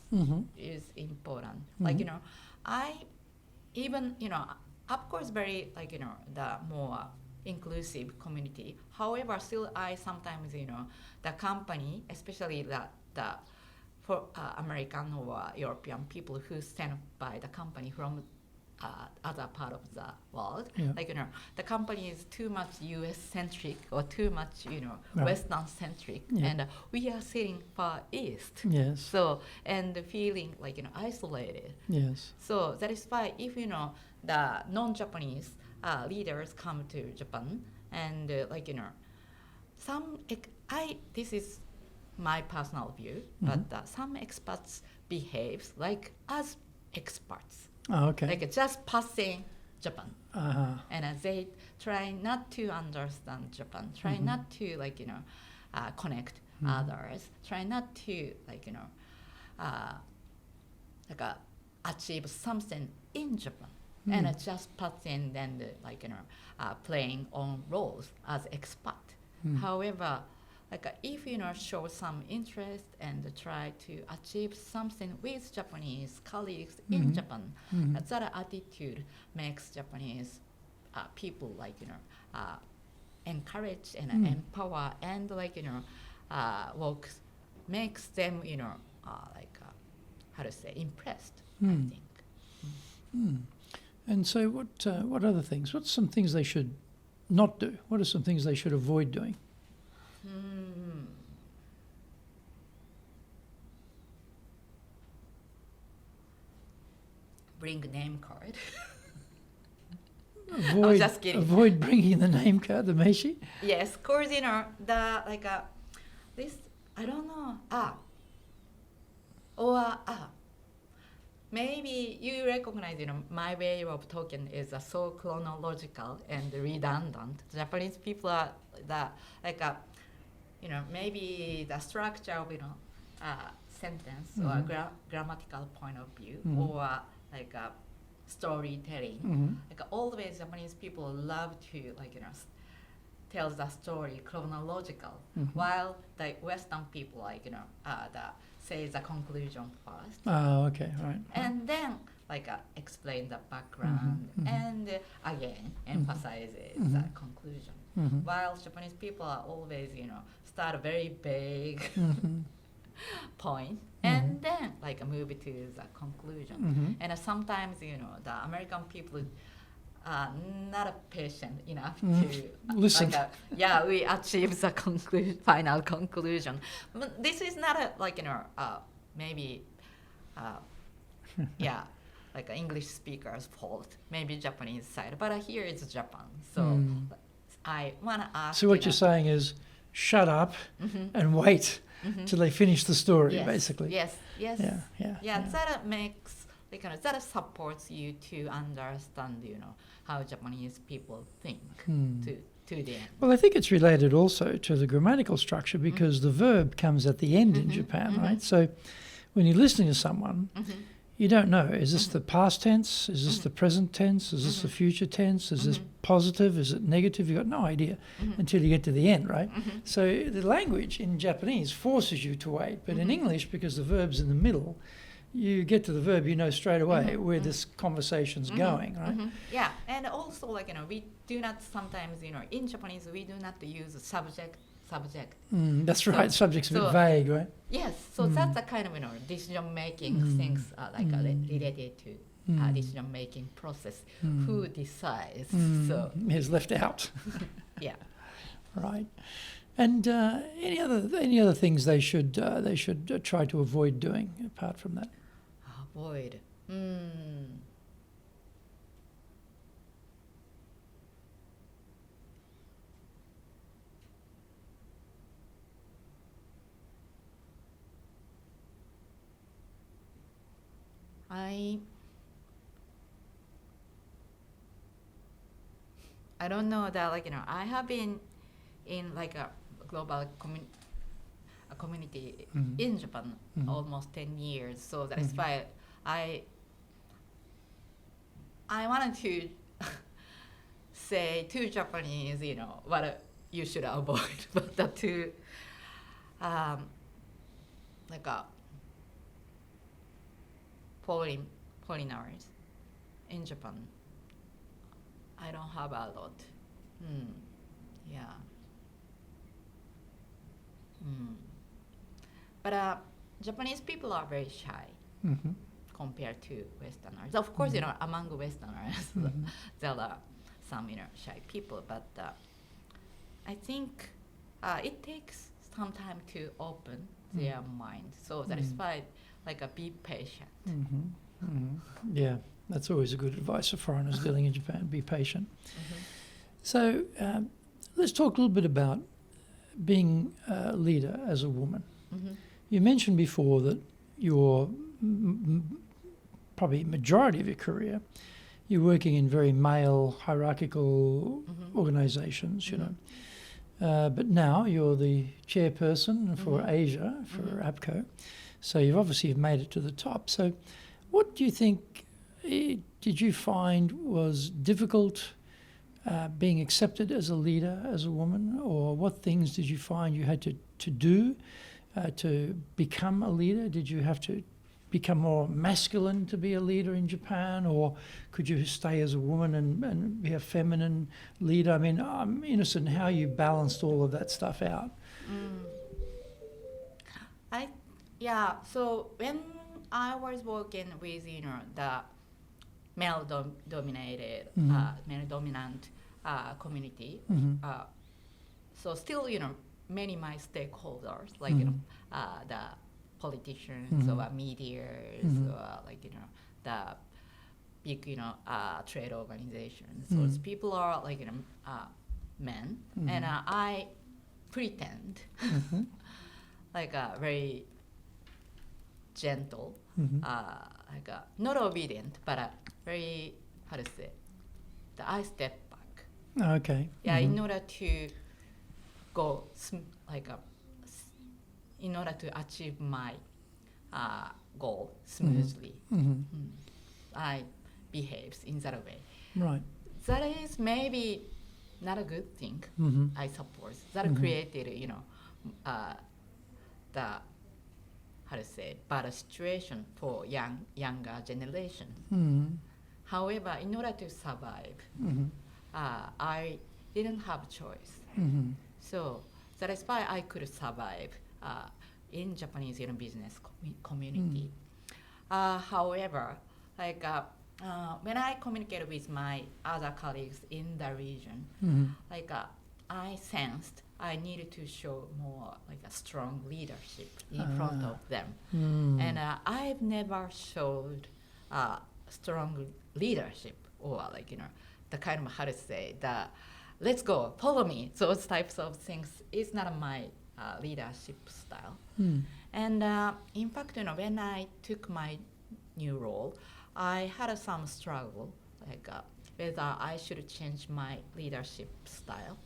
Speaker 2: is important. Like, I even, of course, very, the more inclusive community. However, still I sometimes, the company, especially for American or European people who stand by the company from other part of the world, the company is too much U.S. centric or too much, Western centric, and we are sitting far east.
Speaker 1: Yes.
Speaker 2: So and feeling isolated.
Speaker 1: Yes.
Speaker 2: So that is why if the non-Japanese leaders come to Japan and this is my personal view, but some expats behaves like as experts.
Speaker 1: Oh, okay.
Speaker 2: Like just passing Japan, and they try not to understand Japan, try not to connect others, try not to achieve something in Japan, and just passing and playing on roles as expat. However, if show some interest and try to achieve something with Japanese colleagues in Japan, that attitude makes Japanese people encourage and empower and makes them impressed. I think.
Speaker 1: And so what other things? What's some things they should not do? What are some things they should avoid doing?
Speaker 2: Bring name card.
Speaker 1: Avoid,
Speaker 2: just kidding.
Speaker 1: Avoid bringing the name card, the meishi.
Speaker 2: Yes, course, the this, I don't know, maybe you recognize, my way of talking is so chronological and redundant. Japanese people are maybe the structure of, sentence or grammatical point of view or storytelling. Always Japanese people love to tell the story chronological, while the Western people say the conclusion first.
Speaker 1: Oh, okay, right.
Speaker 2: And then explain the background and again emphasizes the conclusion. While Japanese people are always start a very big point and then move to the conclusion. And sometimes the American people are not patient enough to
Speaker 1: listen.
Speaker 2: We achieve the final conclusion. But this is not maybe an English speaker's fault, maybe Japanese side, but here it's Japan, so I want to ask.
Speaker 1: So what you're saying is shut up and wait till they finish the story, basically.
Speaker 2: Yes.
Speaker 1: Yeah.
Speaker 2: That makes that supports you to understand, how Japanese people think to the end.
Speaker 1: Well, I think it's related also to the grammatical structure because the verb comes at the end in Japan, right? So when you're listening to someone, you don't know, is this the past tense? Is this the present tense? Is this the future tense? Is this positive? Is it negative? You've got no idea until you get to the end, right? So the language in Japanese forces you to wait, but in English, because the verb's in the middle, you get to the verb, you know straight away where this conversation's going, right?
Speaker 2: Yeah, and also we do not sometimes, in Japanese, we do not use subject.
Speaker 1: That's right, subject's a bit vague, right?
Speaker 2: Yes, so that's the kind of decision-making things related to decision-making process. Who decides? So
Speaker 1: is left out.
Speaker 2: Yeah.
Speaker 1: Right. And any other things they should try to avoid doing apart from that?
Speaker 2: Avoid. I don't know that I have been in a global community in Japan almost 10 years, so that's why I wanted to say to Japanese, what you should avoid, but to foreigners in Japan, I don't have a lot. But Japanese people are very shy compared to Westerners. Of course, among Westerners, there are some shy people, but I think it takes some time to open their mind. So that is why, be patient.
Speaker 1: Yeah, that's always a good advice for foreigners dealing in Japan. Be patient. So let's talk a little bit about being a leader as a woman. You mentioned before that your probably majority of your career, you're working in very male hierarchical organizations, but now you're the chairperson for Asia, for APCO. So you've obviously made it to the top. So what do you think, did you find was difficult being accepted as a leader, as a woman? Or what things did you find you had to do to become a leader? Did you have to become more masculine to be a leader in Japan? Or could you stay as a woman and be a feminine leader? I mean, I'm interested in how you balanced all of that stuff out.
Speaker 2: So when I was working with, the male-dominated, male-dominant community. So still, many my stakeholders, like the politicians or media, or like the big trade organizations. Those people are like men, and I pretend like a very gentle, like not obedient, but very, how to say, I step back.
Speaker 1: Okay.
Speaker 2: Yeah, in order to go in order to achieve my goal smoothly, I behave in that way.
Speaker 1: Right.
Speaker 2: That is maybe not a good thing, I suppose. That created, the, how to say, bad situation for younger generation. However, in order to survive, I didn't have choice. So that is why I could survive in Japanese business community. However, like when I communicate with my other colleagues in the region, like I sensed I needed to show more like a strong leadership in front of them, and I've never showed strong leadership or like the kind of, how to say, the let's go, follow me, those types of things is not my leadership style. And in fact, when I took my new role, I had some struggle, like whether I should change my leadership style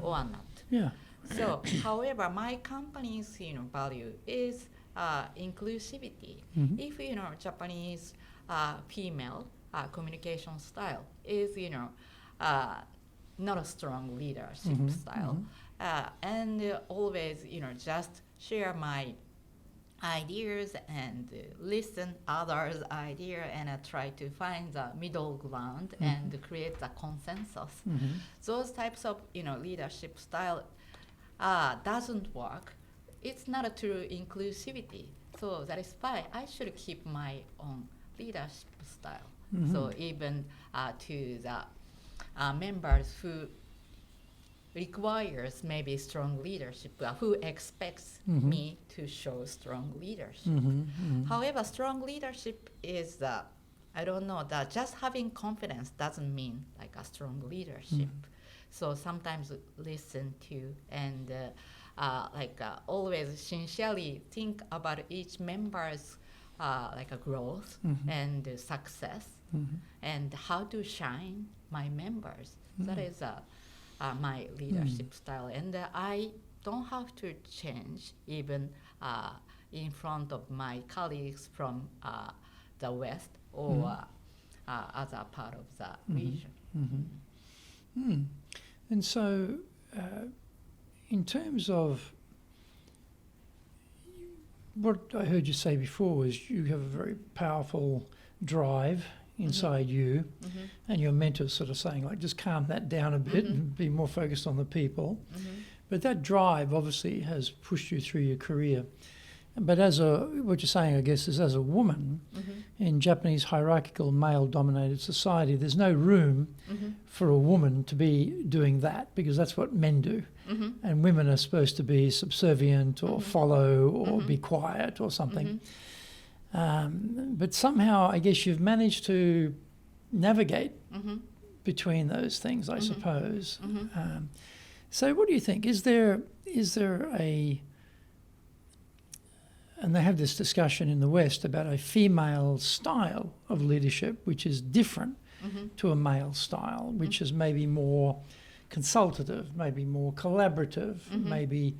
Speaker 2: or not.
Speaker 1: Yeah.
Speaker 2: So, however, my company's value is inclusivity. If Japanese female communication style is not a strong leadership style, and always just share my ideas and listen others' idea and try to find the middle ground and create the consensus. Those types of leadership style doesn't work. It's not a true inclusivity. So that is why I should keep my own leadership style. So even to the members who requires maybe strong leadership, who expects me to show strong leadership. However, strong leadership is I don't know, that just having confidence doesn't mean like a strong leadership. So sometimes listen to and always sincerely think about each member's like a growth and success and how to shine my members. That is my leadership style, and I don't have to change even in front of my colleagues from the West or other part of the region.
Speaker 1: And so, in terms of what I heard you say before was you have a very powerful drive inside you, and your mentor's sort of saying, like, just calm that down a bit and be more focused on the people. But that drive obviously has pushed you through your career. But what you're saying, I guess, is as a woman in Japanese hierarchical male-dominated society, there's no room for a woman to be doing that because that's what men do. And women are supposed to be subservient or follow or be quiet or something. But somehow, I guess you've managed to navigate between those things, I suppose. So what do you think? Is there a... And they have this discussion in the West about a female style of leadership which is different to a male style, which is maybe more consultative, maybe more collaborative, maybe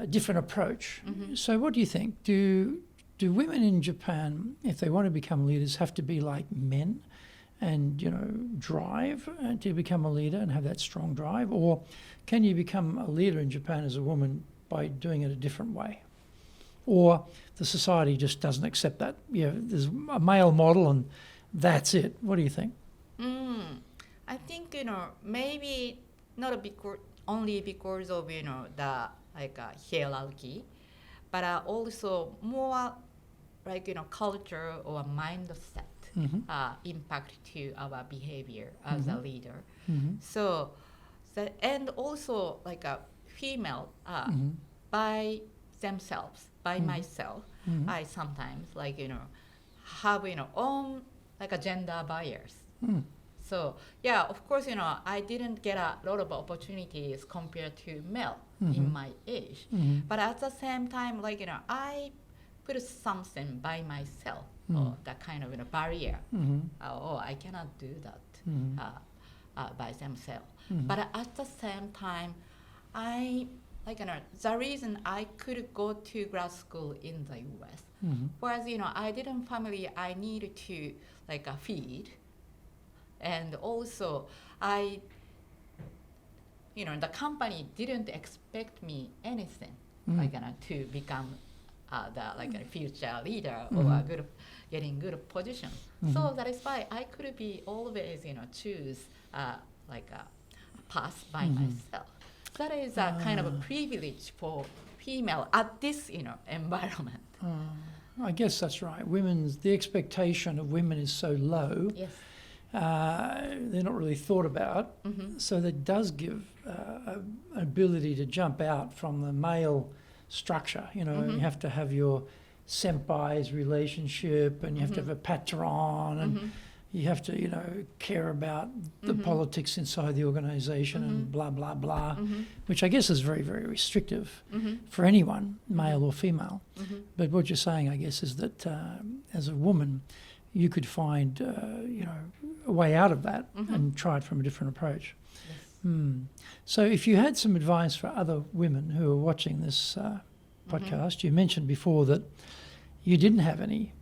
Speaker 1: a different approach. So what do you think? Do women in Japan, if they want to become leaders, have to be like men and, drive to become a leader and have that strong drive? Or can you become a leader in Japan as a woman by doing it a different way? Or the society just doesn't accept that. There's a male model and that's it. What do you think?
Speaker 2: I think, maybe not only because of, the hierarchy, but also more like, culture or mindset. impact to our behavior as a leader.
Speaker 1: Mm-hmm.
Speaker 2: So, and also like a female by themselves, by myself, I sometimes like have own like a gender bias. So yeah, of course I didn't get a lot of opportunities compared to male in my age, but at the same time like I put something by myself or that kind of barrier. Oh, I cannot do that by themselves. But at the same time, I like the reason I could go to grad school in the U.S. was I didn't family I needed to like feed, and also I the company didn't expect me anything like to become the future leader or a getting good position. So that is why I could be always choose like a path by myself. That is a kind of a privilege for female at this environment.
Speaker 1: I guess that's right. The expectation of women is so low.
Speaker 2: Yes.
Speaker 1: They're not really thought about. So that does give an ability to jump out from the male structure. You have to have your senpai's relationship, and you have to have a patron, and you have to care about the politics inside the organisation and blah blah blah, which I guess is very, very restrictive for anyone, male or female. But what you're saying, I guess, is that as a woman, you could find a way out of that and try it from a different approach.
Speaker 2: Yes.
Speaker 1: So if you had some advice for other women who are watching this podcast, you mentioned before that you didn't have any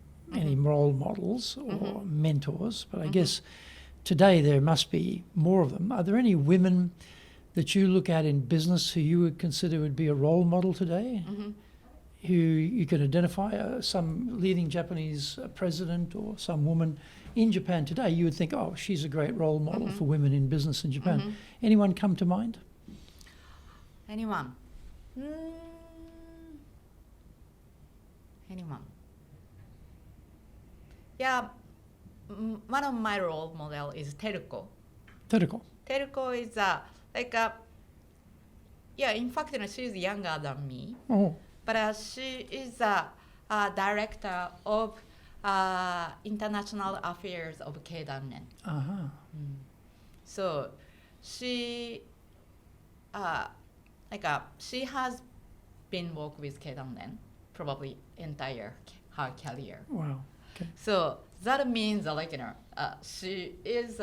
Speaker 1: role models or mentors, but I guess today there must be more of them. Are there any women that you look at in business who you would consider would be a role model today? Who you can identify, some leading Japanese president or some woman in Japan today, you would think, oh, she's a great role model for women in business in Japan. Anyone come to mind?
Speaker 2: Anyone? Anyone? Yeah, one of my role model is Teruko. Teruko is in fact she's younger than me. But she is a director of international affairs of Keidanren. So she she has been working with Keidanren probably entire her career.
Speaker 1: Wow. Okay.
Speaker 2: So that means she is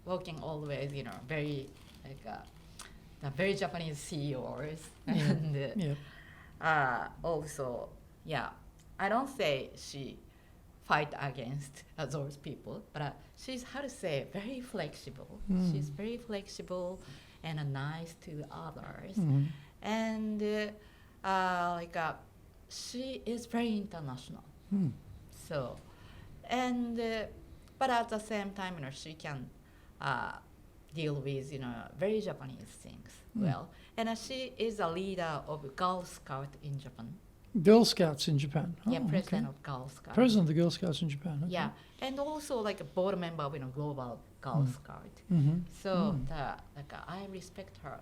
Speaker 2: working always very the very Japanese CEOs and. Also, I don't say she fight against those people, but she's very flexible. She's very flexible and nice to others, and she is very international. So, and but at the same time, she can deal with very Japanese things well. And she is a leader of Girl Scout in Japan.
Speaker 1: Girl Scouts in Japan.
Speaker 2: Yeah, president of Girl Scouts.
Speaker 1: President of the Girl Scouts in Japan. Okay.
Speaker 2: Yeah, and also a board member of Global Girl Scout. So I respect her,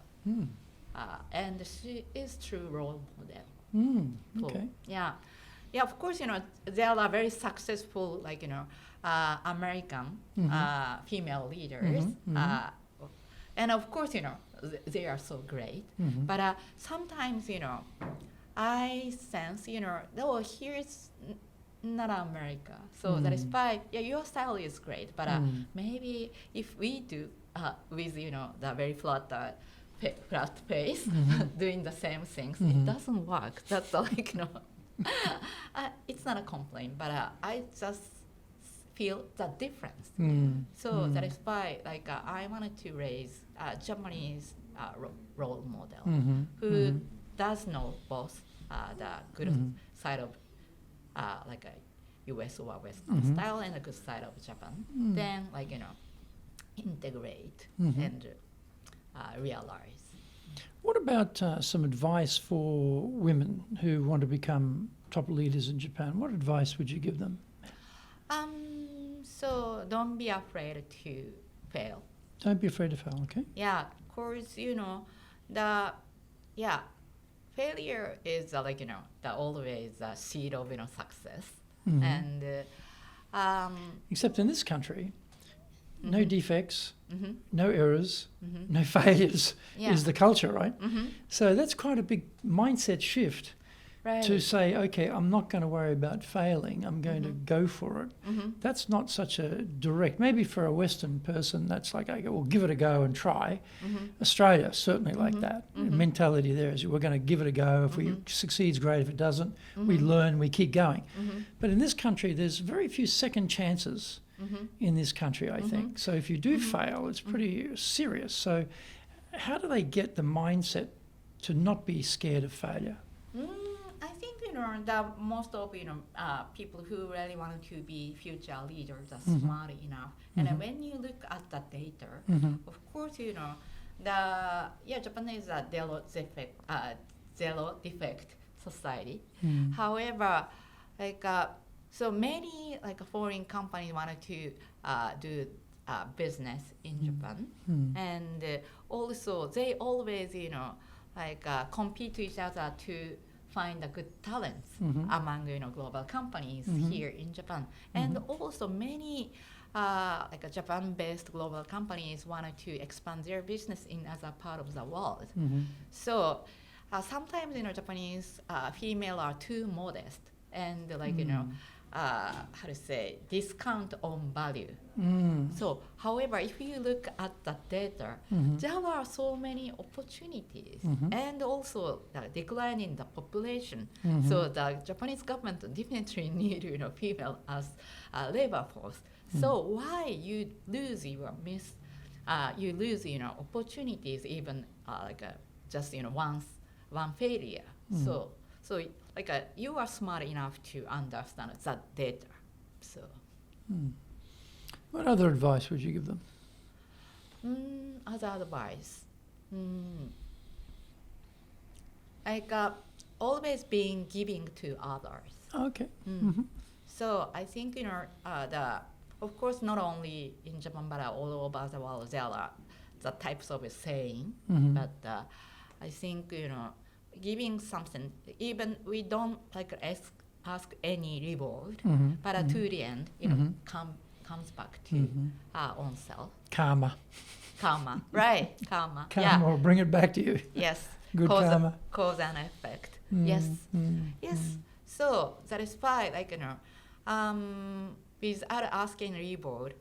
Speaker 2: and she is true role model.
Speaker 1: Okay.
Speaker 2: Yeah. Of course, there are very successful American female leaders, and of course they are so great. But sometimes I sense here's not America, so that is why your style is great, but maybe if we do with the very flat pace doing the same things, it doesn't work. That's it's not a complaint, but I just feel the difference. So that is why I wanted to raise a Japanese role model who does know both the good side of a US or Western style and the good side of Japan. Then integrate and realize.
Speaker 1: What about some advice for women who want to become top leaders in Japan? What advice would you give them?
Speaker 2: So don't be afraid to fail.
Speaker 1: Don't be afraid to fail, okay?
Speaker 2: Yeah, of course, failure is the always the seed of success.
Speaker 1: Mhm.
Speaker 2: And
Speaker 1: Except in this country, no
Speaker 2: Mhm.
Speaker 1: defects,
Speaker 2: Mhm.
Speaker 1: no errors,
Speaker 2: Mhm.
Speaker 1: no failures
Speaker 2: Yeah.
Speaker 1: is the culture, right?
Speaker 2: Mhm.
Speaker 1: So that's quite a big mindset shift
Speaker 2: Right.
Speaker 1: to say, okay, I'm not going to worry about failing, I'm going to
Speaker 2: Mhm.
Speaker 1: go for it.
Speaker 2: Mhm.
Speaker 1: That's not such a direct, maybe for a Western person, that's like, okay, well, give it a go and try.
Speaker 2: Mhm.
Speaker 1: Australia, certainly like
Speaker 2: Mhm.
Speaker 1: that. The
Speaker 2: Mhm.
Speaker 1: mentality there is we're going to give it a go. If we
Speaker 2: Mhm.
Speaker 1: succeeds, great. If it doesn't, we
Speaker 2: Mhm.
Speaker 1: learn, we keep going.
Speaker 2: Mhm.
Speaker 1: But in this country, there's very few second chances
Speaker 2: Mhm.
Speaker 1: in this country, I think. So if you do
Speaker 2: Mhm.
Speaker 1: fail, it's pretty serious. So how do they get the mindset to not be scared of failure?
Speaker 2: I think the most of people who really want to be future leaders are
Speaker 1: Mhm.
Speaker 2: smart enough. And
Speaker 1: Mhm.
Speaker 2: when you look at the data,
Speaker 1: Mhm.
Speaker 2: of course Japan is a zero defect society.
Speaker 1: Mm.
Speaker 2: However, so many foreign companies wanted to do business in Japan,
Speaker 1: Mm.
Speaker 2: and also they always compete to each other to find the good talents
Speaker 1: Mhm.
Speaker 2: among global companies
Speaker 1: Mhm.
Speaker 2: here in Japan, and also many Japan-based global companies wanted to expand their business in other part of the world.
Speaker 1: Mhm.
Speaker 2: So sometimes Japanese female are too modest and how to say discount on value.
Speaker 1: Mm.
Speaker 2: So however, if you look at the data,
Speaker 1: Mhm.
Speaker 2: there are so many opportunities
Speaker 1: Mhm.
Speaker 2: and also the decline in the population.
Speaker 1: Mhm.
Speaker 2: So the Japanese government definitely need female as labor force. So why you lose opportunities even just one failure. So you are smart enough to understand that data. So
Speaker 1: Mm. What other advice would you give them?
Speaker 2: other advice, always being giving to others.
Speaker 1: Okay.
Speaker 2: Mm.
Speaker 1: Mhm.
Speaker 2: So I think of course not only in Japan but all over the world there are the types of saying,
Speaker 1: Mhm.
Speaker 2: but I think giving something, even we don't ask any reward,
Speaker 1: Mhm.
Speaker 2: but
Speaker 1: Mhm.
Speaker 2: to the end
Speaker 1: Mhm.
Speaker 2: comes back to
Speaker 1: Mhm.
Speaker 2: our own self.
Speaker 1: Karma.
Speaker 2: Karma, right? Karma.
Speaker 1: Karma will bring it back to you.
Speaker 2: Yes.
Speaker 1: Good karma.
Speaker 2: Cause and effect.
Speaker 1: Mm.
Speaker 2: Yes.
Speaker 1: Mm.
Speaker 2: Yes. So that is why, without asking reward,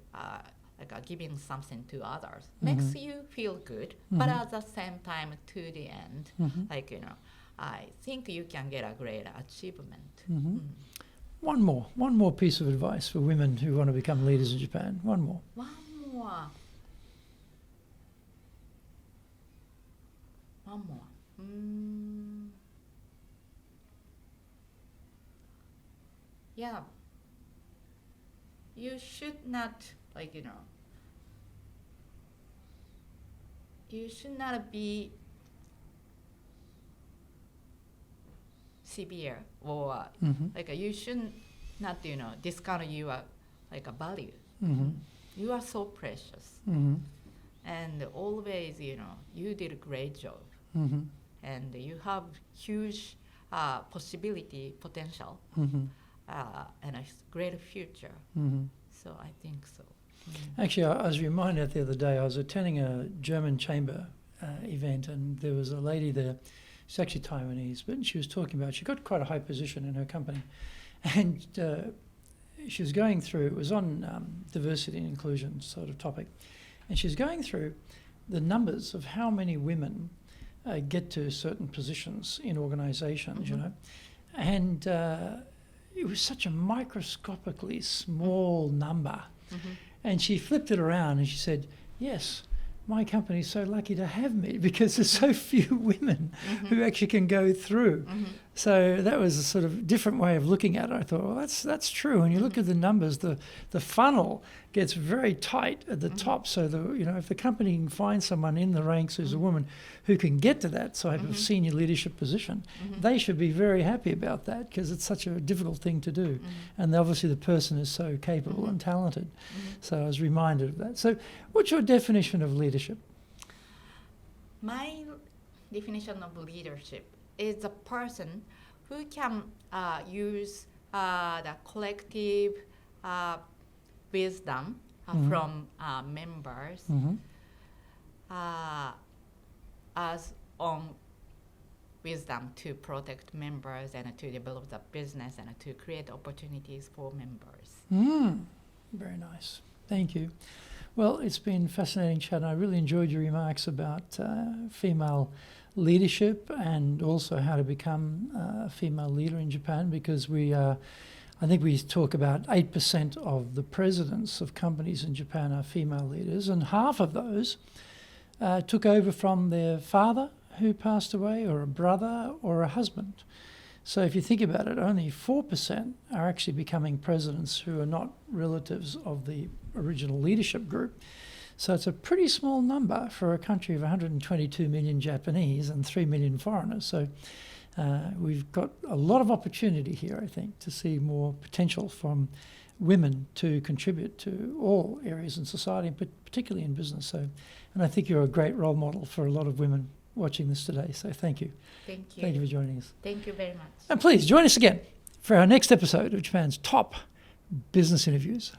Speaker 2: giving something to others makes you feel good, but at the same time, to the end, I think you can get a great achievement.
Speaker 1: Mhm. One more piece of advice for women who want to become leaders in Japan. One more.
Speaker 2: One more. Yeah. You should not you should not be severe or
Speaker 1: Mhm.
Speaker 2: you should not discount your value.
Speaker 1: Mhm.
Speaker 2: You are so precious,
Speaker 1: Mhm.
Speaker 2: and always you did a great job,
Speaker 1: Mhm.
Speaker 2: and you have huge potential,
Speaker 1: Mhm.
Speaker 2: and a great future.
Speaker 1: Mhm.
Speaker 2: So I think so.
Speaker 1: Actually, I was reminded the other day, I was attending a German chamber event, and there was a lady there. She's actually Taiwanese, but she was talking about, she got quite a high position in her company. And she was going through, it was on diversity and inclusion sort of topic. And she was going through the numbers of how many women get to certain positions in organizations, you know. And it was such a microscopically small number. And she flipped it around and she said, yes, my company's so lucky to have me because there's so few women who actually can go through So that was a sort of different way of looking at it. I thought, well, that's true. And you look at the numbers, the funnel gets very tight at the top. So if the company can find someone in the ranks who's a woman who can get to that type of senior leadership position, they should be very happy about that, because it's such a difficult thing to do. And obviously the person is so capable and talented. So I was reminded of that. So what's your definition of leadership?
Speaker 2: My definition of leadership is a person who can use the collective wisdom from members as own wisdom to protect members and to develop the business and to create opportunities for members.
Speaker 1: Very nice. Thank you. Well, it's been fascinating chat. I really enjoyed your remarks about female leadership and also how to become a female leader in Japan, because I think we talk about 8% of the presidents of companies in Japan are female leaders, and half of those took over from their father who passed away, or a brother, or a husband. So if you think about it, only 4% are actually becoming presidents who are not relatives of the original leadership group. So it's a pretty small number for a country of 122 million Japanese and 3 million foreigners. So we've got a lot of opportunity here, I think, to see more potential from women to contribute to all areas in society, but particularly in business. And I think you're a great role model for a lot of women watching this today. So thank you.
Speaker 2: Thank you.
Speaker 1: Thank you for joining us.
Speaker 2: Thank you very much.
Speaker 1: And please join us again for our next episode of Japan's top business interviews.